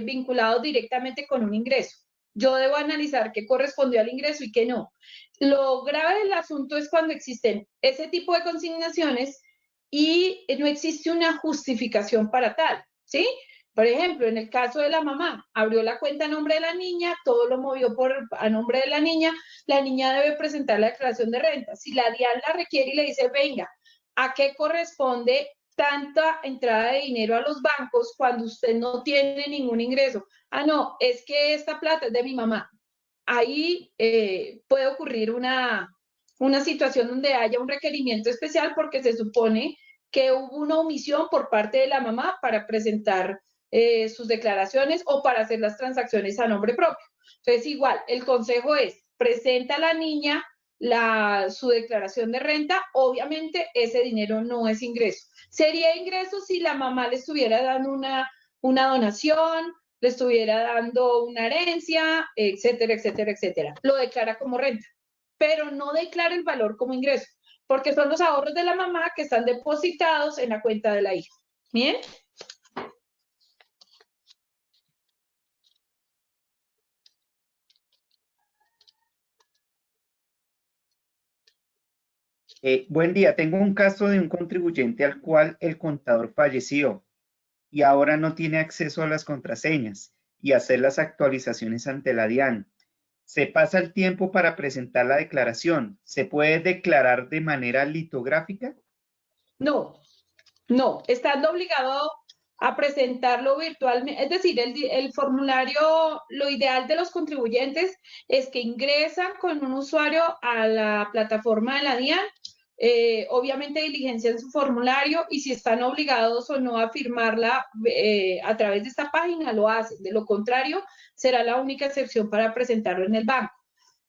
vinculado directamente con un ingreso. Yo debo analizar qué correspondió al ingreso y qué no. Lo grave del asunto es cuando existen ese tipo de consignaciones y no existe una justificación para tal, ¿sí? Por ejemplo, en el caso de la mamá, abrió la cuenta a nombre de la niña, todo lo movió a nombre de la niña debe presentar la declaración de renta. Si la DIAN la requiere y le dice, venga, ¿a qué corresponde tanta entrada de dinero a los bancos cuando usted no tiene ningún ingreso? Ah, no, es que esta plata es de mi mamá. Ahí puede ocurrir una situación donde haya un requerimiento especial porque se supone que hubo una omisión por parte de la mamá para presentar sus declaraciones o para hacer las transacciones a nombre propio. Entonces, igual, el consejo es, presenta a la niña su declaración de renta, obviamente ese dinero no es ingreso. Sería ingreso si la mamá le estuviera dando una donación, le estuviera dando una herencia, etcétera, etcétera, etcétera. Lo declara como renta, pero no declara el valor como ingreso, porque son los ahorros de la mamá que están depositados en la cuenta de la hija. ¿Bien? Buen día, tengo un caso de un contribuyente al cual el contador falleció y ahora no tiene acceso a las contraseñas y hacer las actualizaciones ante la DIAN. Se pasa el tiempo para presentar la declaración. ¿Se puede declarar de manera litográfica? No, no, estando obligado a presentarlo virtualmente, es decir, el formulario, lo ideal de los contribuyentes es que ingresan con un usuario a la plataforma de la DIAN, obviamente diligencian su formulario y si están obligados o no a firmarla a través de esta página, lo hacen. De lo contrario, será la única excepción para presentarlo en el banco.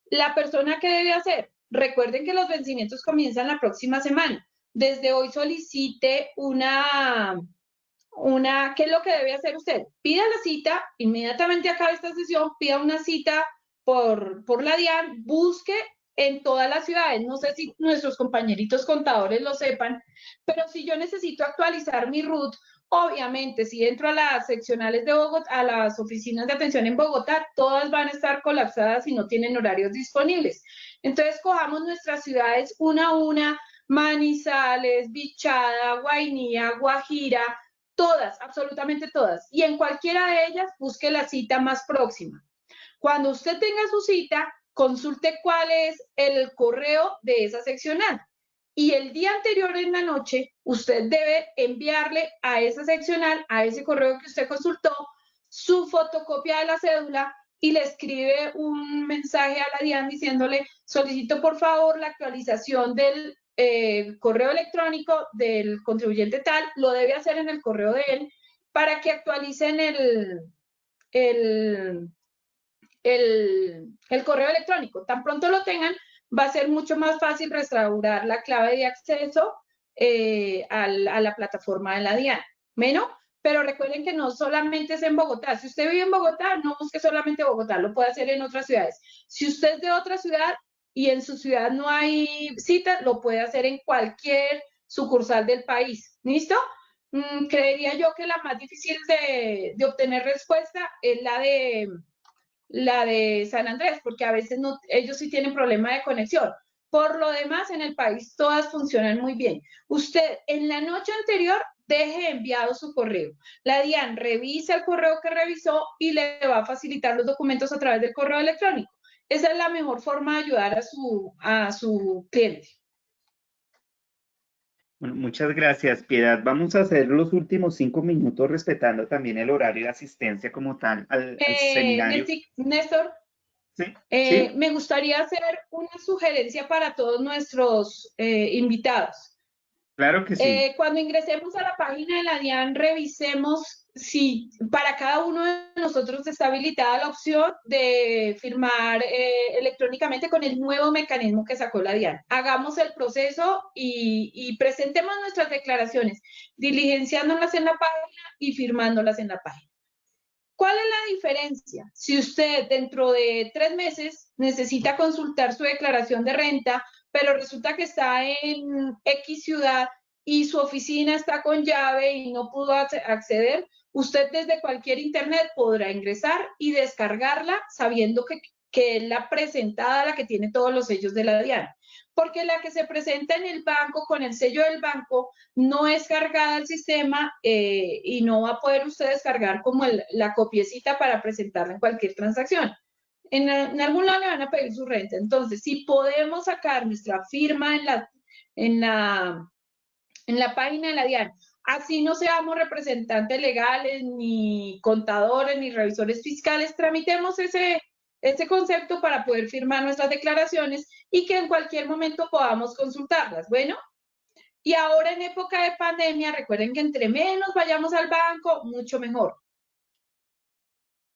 La persona que debe hacer, recuerden que los vencimientos comienzan la próxima semana. Desde hoy solicite ¿qué es lo que debe hacer usted? Pida la cita, inmediatamente acabe esta sesión, pida una cita por la DIAN, busque en todas las ciudades, no sé si nuestros compañeritos contadores lo sepan, pero si yo necesito actualizar mi RUT, obviamente si entro a las seccionales de Bogotá, a las oficinas de atención en Bogotá, todas van a estar colapsadas y no tienen horarios disponibles. Entonces cojamos nuestras ciudades una a una, Manizales, Bichada, Guainía, Guajira, todas, absolutamente todas. Y en cualquiera de ellas busque la cita más próxima. Cuando usted tenga su cita, consulte cuál es el correo de esa seccional. Y el día anterior en la noche, usted debe enviarle a esa seccional, a ese correo que usted consultó, su fotocopia de la cédula y le escribe un mensaje a la DIAN diciéndole, solicito por favor la actualización del correo electrónico del contribuyente tal, lo debe hacer en el correo de él para que actualicen el, el correo electrónico. Tan pronto lo tengan, va a ser mucho más fácil restaurar la clave de acceso a la plataforma de la DIAN. ¿Menos? Pero recuerden que no solamente es en Bogotá. Si usted vive en Bogotá, no busque solamente Bogotá, lo puede hacer en otras ciudades. Si usted es de otra ciudad y en su ciudad no hay cita, lo puede hacer en cualquier sucursal del país. ¿Listo? Creería yo que la más difícil de obtener respuesta es la de San Andrés, porque a veces no, ellos sí tienen problema de conexión. Por lo demás, en el país todas funcionan muy bien. Usted en la noche anterior deje enviado su correo. La DIAN revisa el correo que revisó y le va a facilitar los documentos a través del correo electrónico. Esa es la mejor forma de ayudar a su cliente. Bueno, muchas gracias, Piedad. Vamos a hacer los últimos 5 minutos respetando también el horario de asistencia como tal al seminario. Néstor, ¿Sí? ¿Sí? me gustaría hacer una sugerencia para todos nuestros invitados. Claro que sí. Cuando ingresemos a la página de la DIAN, revisemos si para cada uno de nosotros está habilitada la opción de firmar electrónicamente con el nuevo mecanismo que sacó la DIAN. Hagamos el proceso y presentemos nuestras declaraciones, diligenciándolas en la página y firmándolas en la página. ¿Cuál es la diferencia? Si usted dentro de 3 meses necesita consultar su declaración de renta, pero resulta que está en X ciudad y su oficina está con llave y no pudo acceder, usted desde cualquier internet podrá ingresar y descargarla sabiendo que es la presentada, la que tiene todos los sellos de la DIAN. Porque la que se presenta en el banco con el sello del banco no es cargada al sistema y no va a poder usted descargar como la copiecita para presentarla en cualquier transacción. En algún lado le van a pedir su renta. Entonces, si podemos sacar nuestra firma en la página de la DIAN, así no seamos representantes legales, ni contadores, ni revisores fiscales, tramitemos ese concepto para poder firmar nuestras declaraciones y que en cualquier momento podamos consultarlas. Bueno, y ahora en época de pandemia, recuerden que entre menos vayamos al banco, mucho mejor.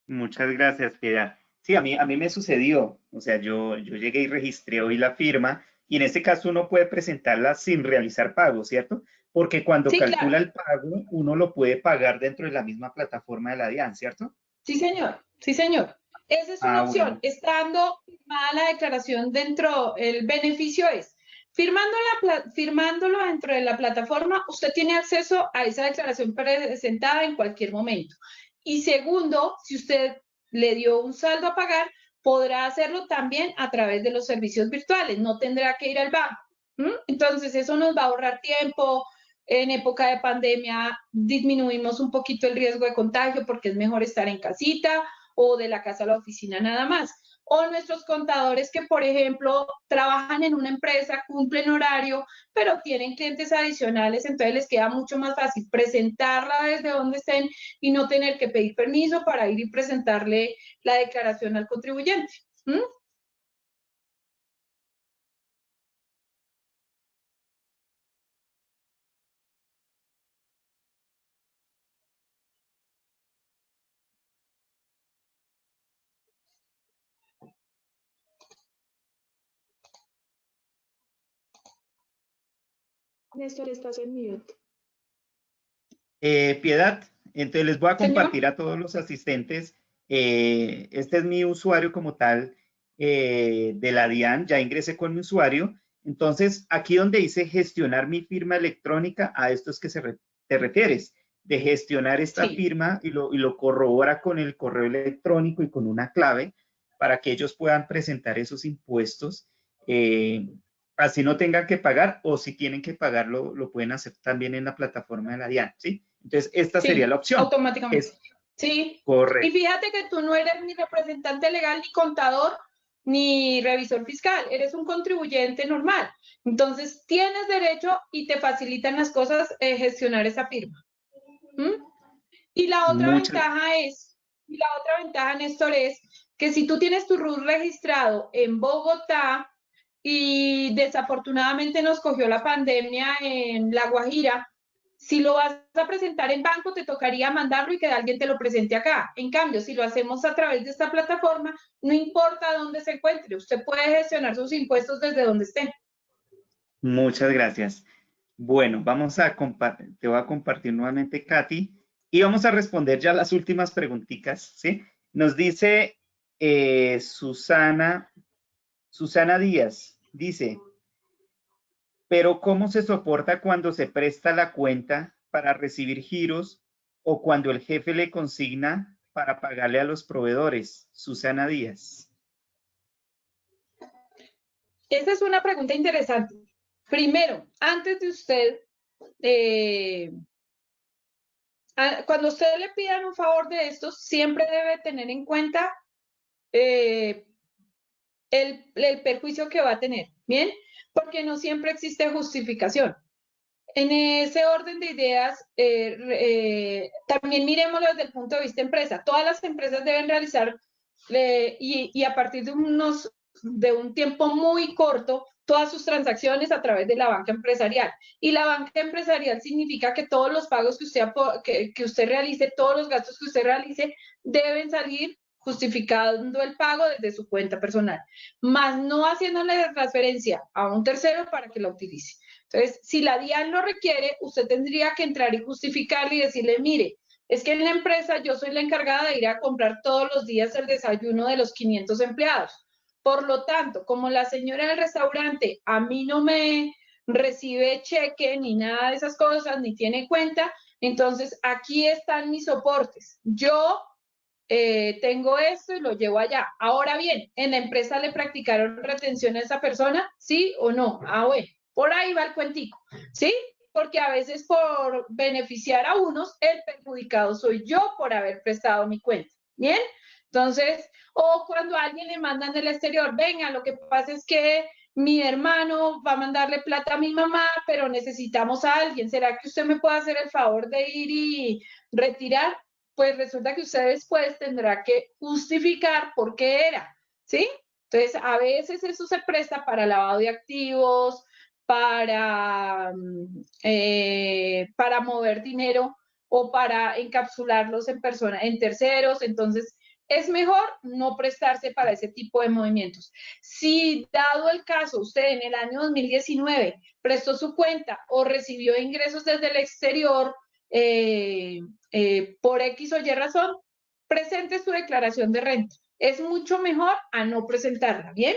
Muchas gracias, Piedad. Sí, a mí me sucedió. O sea, yo llegué y registré hoy la firma y en este caso uno puede presentarla sin realizar pago, ¿cierto? Porque cuando Sí, calcula claro. el pago, uno lo puede pagar dentro de la misma plataforma de la DIAN, ¿cierto? Sí, señor. Sí, señor. Esa es una Ah, opción. bueno. Estando firmada la declaración dentro, el beneficio es, firmándolo dentro de la plataforma, usted tiene acceso a esa declaración presentada en cualquier momento. Y segundo, si usted le dio un saldo a pagar, podrá hacerlo también a través de los servicios virtuales. No tendrá que ir al banco. Entonces, eso nos va a ahorrar tiempo. En época de pandemia disminuimos un poquito el riesgo de contagio porque es mejor estar en casita o de la casa a la oficina nada más. O nuestros contadores que, por ejemplo, trabajan en una empresa, cumplen horario, pero tienen clientes adicionales, entonces les queda mucho más fácil presentarla desde donde estén y no tener que pedir permiso para ir y presentarle la declaración al contribuyente. Néstor, estás en mute. Piedad, entonces les voy a Señor. compartir a todos los asistentes. Este es mi usuario como tal de la DIAN, ya ingresé con mi usuario. Entonces, aquí donde dice gestionar mi firma electrónica, a esto es que te refieres, de gestionar esta Sí. firma y lo corrobora con el correo electrónico y con una clave para que ellos puedan presentar esos impuestos. Así no tengan que pagar, o si tienen que pagarlo, lo pueden hacer también en la plataforma de la DIAN, ¿sí? Entonces, esta sería la opción. Automáticamente. Es Sí. correcto. Y fíjate que tú no eres ni representante legal, ni contador, ni revisor fiscal. Eres un contribuyente normal. Entonces, tienes derecho y te facilitan las cosas gestionar esa firma. Y la otra ventaja, Néstor, es que si tú tienes tu RUT registrado en Bogotá y desafortunadamente nos cogió la pandemia en La Guajira, si lo vas a presentar en banco, te tocaría mandarlo y que alguien te lo presente acá. En cambio, si lo hacemos a través de esta plataforma, no importa dónde se encuentre, usted puede gestionar sus impuestos desde donde esté. Muchas gracias. Bueno, te voy a compartir nuevamente, Katy, y vamos a responder ya las últimas preguntitas, ¿sí? Nos dice Susana Díaz, dice, pero ¿cómo se soporta cuando se presta la cuenta para recibir giros o cuando el jefe le consigna para pagarle a los proveedores? Susana Díaz. Esa es una pregunta interesante. Primero, antes de usted, cuando usted le pidan un favor de estos, siempre debe tener en cuenta el perjuicio que va a tener, ¿bien? Porque no siempre existe justificación. En ese orden de ideas, también miremoslo desde el punto de vista empresa. Todas las empresas deben realizar, y a partir de un tiempo muy corto, todas sus transacciones a través de la banca empresarial. Y la banca empresarial significa que todos los pagos que usted realice, todos los gastos que usted realice, deben salir justificando el pago desde su cuenta personal, más no haciéndole transferencia a un tercero para que la utilice. Entonces, si la DIAN lo requiere, usted tendría que entrar y justificarle y decirle, mire, es que en la empresa yo soy la encargada de ir a comprar todos los días el desayuno de los 500 empleados. Por lo tanto, como la señora del restaurante a mí no me recibe cheque ni nada de esas cosas, ni tiene cuenta, entonces aquí están mis soportes. Yo tengo esto y lo llevo allá. Ahora bien, ¿en la empresa le practicaron retención a esa persona? ¿Sí o no? Ah, bueno, por ahí va el cuentico, ¿sí? Porque a veces por beneficiar a unos, el perjudicado soy yo por haber prestado mi cuenta, ¿bien? Entonces, o cuando a alguien le mandan del exterior, venga, lo que pasa es que mi hermano va a mandarle plata a mi mamá, pero necesitamos a alguien. ¿Será que usted me puede hacer el favor de ir y retirar? Pues resulta que usted después tendrá que justificar por qué era, ¿sí? Entonces, a veces eso se presta para lavado de activos, para mover dinero o para encapsularlos en terceros. Entonces, es mejor no prestarse para ese tipo de movimientos. Si dado el caso, usted en el año 2019 prestó su cuenta o recibió ingresos desde el exterior, por X o Y razón, presente su declaración de renta. Es mucho mejor a no presentarla, ¿bien?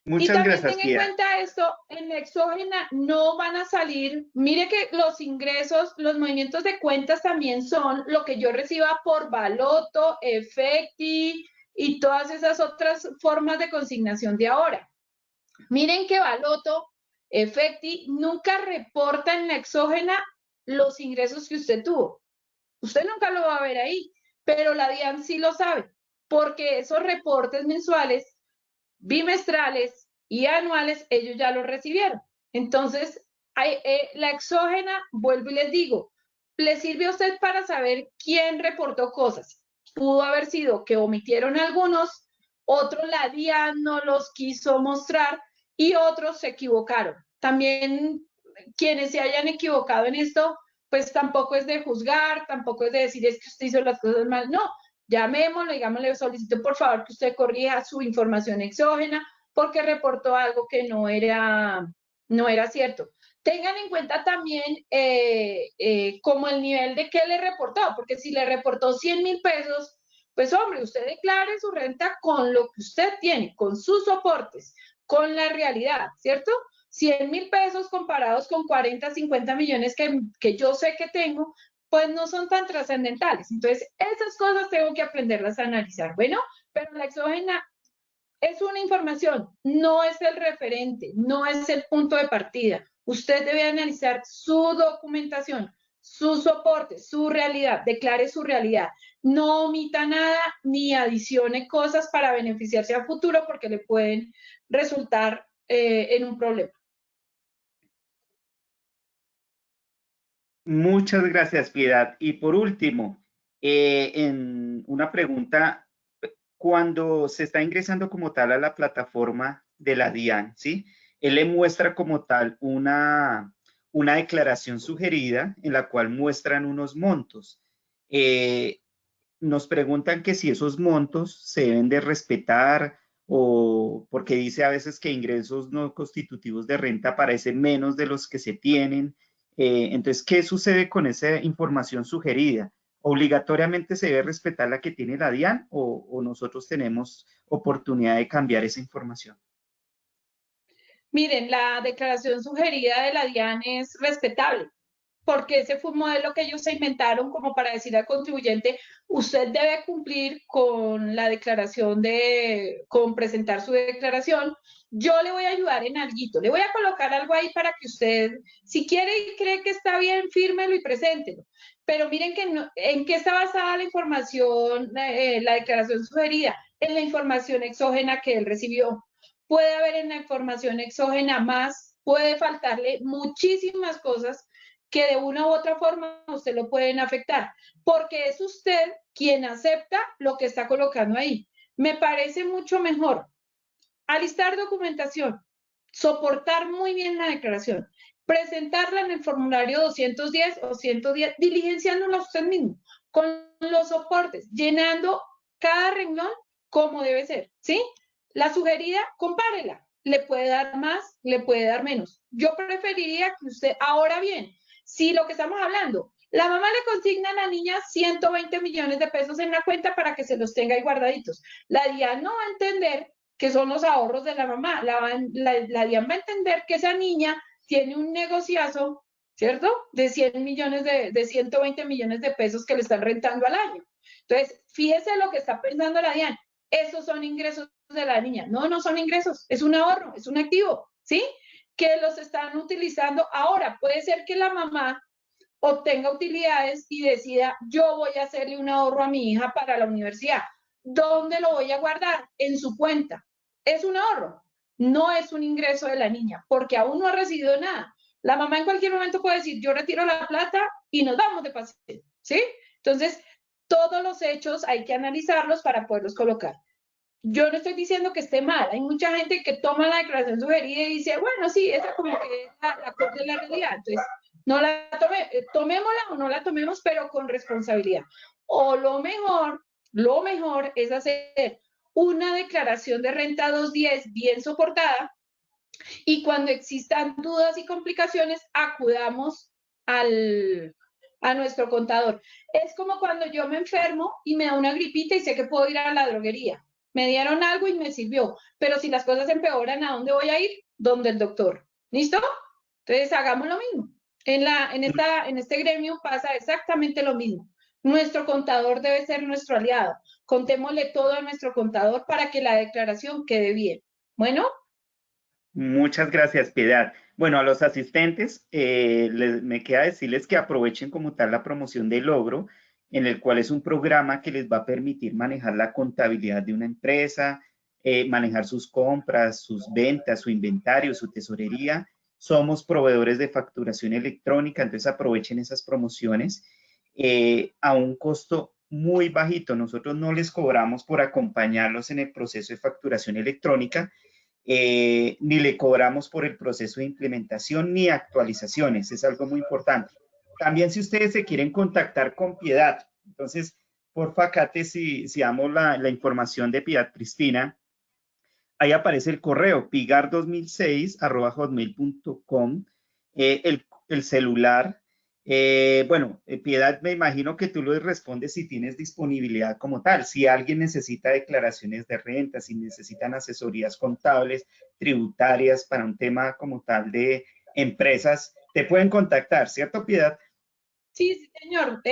Muchas y también gracias, tenga en cuenta esto, en la exógena no van a salir, mire que los ingresos, los movimientos de cuentas también son lo que yo reciba por baloto, efecti y todas esas otras formas de consignación de ahora. Miren que Baloto, Efecti, nunca reporta en la exógena los ingresos que usted tuvo. Usted nunca lo va a ver ahí, pero la DIAN sí lo sabe, porque esos reportes mensuales, bimestrales y anuales, ellos ya los recibieron. Entonces, la exógena, vuelvo y les digo, le sirve a usted para saber quién reportó cosas. Pudo haber sido que omitieron algunos, otros la DIAN no los quiso mostrar y otros se equivocaron. También quienes se hayan equivocado en esto, pues tampoco es de juzgar, tampoco es de decir es que usted hizo las cosas mal, no, llamémoslo, digámosle, solicito por favor que usted corrija su información exógena porque reportó algo que no era cierto. Tengan en cuenta también como el nivel de que le reportó, porque si le reportó 100,000 pesos, pues hombre, usted declare su renta con lo que usted tiene, con sus soportes, con la realidad, ¿cierto? 100,000 pesos comparados con 40, 50 millones que yo sé que tengo, pues no son tan trascendentales. Entonces, esas cosas tengo que aprenderlas a analizar. Bueno, pero la exógena es una información, no es el referente, no es el punto de partida. Usted debe analizar su documentación, su soporte, su realidad, declare su realidad. No omita nada ni adicione cosas para beneficiarse a futuro porque le pueden resultar en un problema. Muchas gracias, Piedad. Y por último, en una pregunta, cuando se está ingresando como tal a la plataforma de la DIAN, ¿sí? Él le muestra como tal una declaración sugerida en la cual muestran unos montos. Nos preguntan que si esos montos se deben de respetar o porque dice a veces que ingresos no constitutivos de renta parecen menos de los que se tienen. Entonces, ¿qué sucede con esa información sugerida? ¿Obligatoriamente se debe respetar la que tiene la DIAN o nosotros tenemos oportunidad de cambiar esa información? Miren, la declaración sugerida de la DIAN es respetable, porque ese fue un modelo que ellos se inventaron como para decir al contribuyente, usted debe cumplir con la declaración con presentar su declaración. Yo le voy a ayudar en alguito, le voy a colocar algo ahí para que usted, si quiere y cree que está bien, fírmelo y preséntelo. Pero miren que en qué está basada la información, la declaración sugerida, en la información exógena que él recibió. Puede haber en la información exógena más, puede faltarle muchísimas cosas que de una u otra forma usted lo pueden afectar, porque es usted quien acepta lo que está colocando ahí. Me parece mucho mejor alistar documentación, soportar muy bien la declaración, presentarla en el formulario 210 o 110, diligenciándola usted mismo, con los soportes, llenando cada renglón como debe ser, ¿sí? La sugerida, compárela. Le puede dar más, le puede dar menos. Yo preferiría que usted, ahora bien, si lo que estamos hablando, la mamá le consigna a la niña 120 millones de pesos en la cuenta para que se los tenga ahí guardaditos. La DIAN no va a entender que son los ahorros de la mamá. La DIAN va a entender que esa niña tiene un negociazo, ¿cierto? De 100 millones, de 120 millones de pesos que le están rentando al año. Entonces, fíjese lo que está pensando la DIAN. Esos son ingresos de la niña. No, no son ingresos, es un ahorro, es un activo, ¿sí? Que los están utilizando ahora. Puede ser que la mamá obtenga utilidades y decida, yo voy a hacerle un ahorro a mi hija para la universidad. ¿Dónde lo voy a guardar? En su cuenta. Es un ahorro, no es un ingreso de la niña, porque aún no ha recibido nada. La mamá en cualquier momento puede decir, yo retiro la plata y nos vamos de paseo, ¿sí? Entonces, todos los hechos hay que analizarlos para poderlos colocar. Yo no estoy diciendo que esté mal. Hay mucha gente que toma la declaración sugerida y dice, bueno, sí, esa como que es la cosa de la realidad. Entonces, no la tomémosla o no la tomemos, pero con responsabilidad. O lo mejor es hacer una declaración de renta 210 bien soportada y cuando existan dudas y complicaciones, acudamos a nuestro contador. Es como cuando yo me enfermo y me da una gripita y sé que puedo ir a la droguería. Me dieron algo y me sirvió, pero si las cosas empeoran, ¿a dónde voy a ir? Donde el doctor. ¿Listo? Entonces, hagamos lo mismo. En este gremio pasa exactamente lo mismo. Nuestro contador debe ser nuestro aliado. Contémosle todo a nuestro contador para que la declaración quede bien. Bueno, Muchas gracias, Piedad. Bueno, a los asistentes me queda decirles que aprovechen como tal la promoción de Logro, en el cual es un programa que les va a permitir manejar la contabilidad de una empresa, manejar sus compras, sus ventas, su inventario, su tesorería. Somos proveedores de facturación electrónica, entonces aprovechen esas promociones a un costo muy bajito. Nosotros no les cobramos por acompañarlos en el proceso de facturación electrónica, ni le cobramos por el proceso de implementación ni actualizaciones. Es algo muy importante. También si ustedes se quieren contactar con Piedad, entonces, porfa, Kate, si damos la información de Piedad Cristina, ahí aparece el correo, pigar2006@hotmail.com, el celular. Bueno, Piedad, me imagino que tú lo respondes si tienes disponibilidad como tal. Si alguien necesita declaraciones de renta, si necesitan asesorías contables, tributarias para un tema como tal de empresas, te pueden contactar, ¿cierto, Piedad? Sí, sí, señor.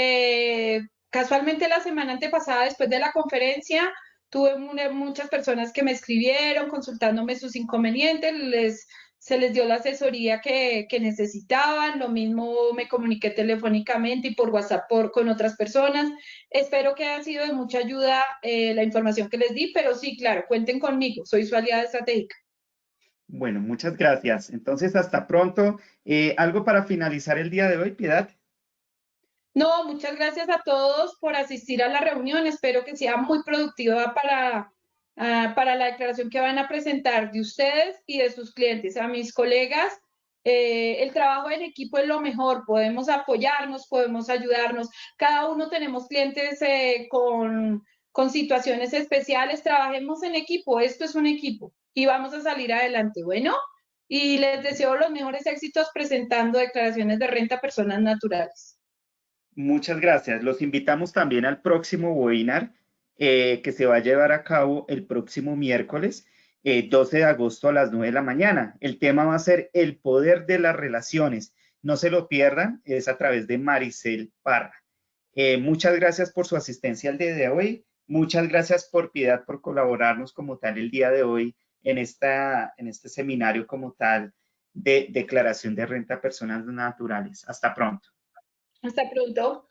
Casualmente la semana antepasada, después de la conferencia, tuve muchas personas que me escribieron consultándome sus inconvenientes, se les dio la asesoría que necesitaban, lo mismo me comuniqué telefónicamente y por WhatsApp con otras personas. Espero que haya sido de mucha ayuda la información que les di, pero sí, claro, cuenten conmigo, soy su aliada estratégica. Bueno, muchas gracias. Entonces, hasta pronto. ¿Algo para finalizar el día de hoy, Piedad? No, muchas gracias a todos por asistir a la reunión. Espero que sea muy productiva para la declaración que van a presentar de ustedes y de sus clientes. A mis colegas, el trabajo en equipo es lo mejor. Podemos apoyarnos, podemos ayudarnos. Cada uno tenemos clientes con situaciones especiales. Trabajemos en equipo. Esto es un equipo y vamos a salir adelante. Bueno, y les deseo los mejores éxitos presentando declaraciones de renta a personas naturales. Muchas gracias. Los invitamos también al próximo webinar que se va a llevar a cabo el próximo miércoles, 12 de agosto a las 9 de la mañana. El tema va a ser el poder de las relaciones. No se lo pierdan, es a través de Maricel Parra. Muchas gracias por su asistencia el día de hoy. Muchas gracias por Piedad por colaborarnos como tal el día de hoy en este seminario como tal de declaración de renta a personas naturales. Hasta pronto. Hasta pronto.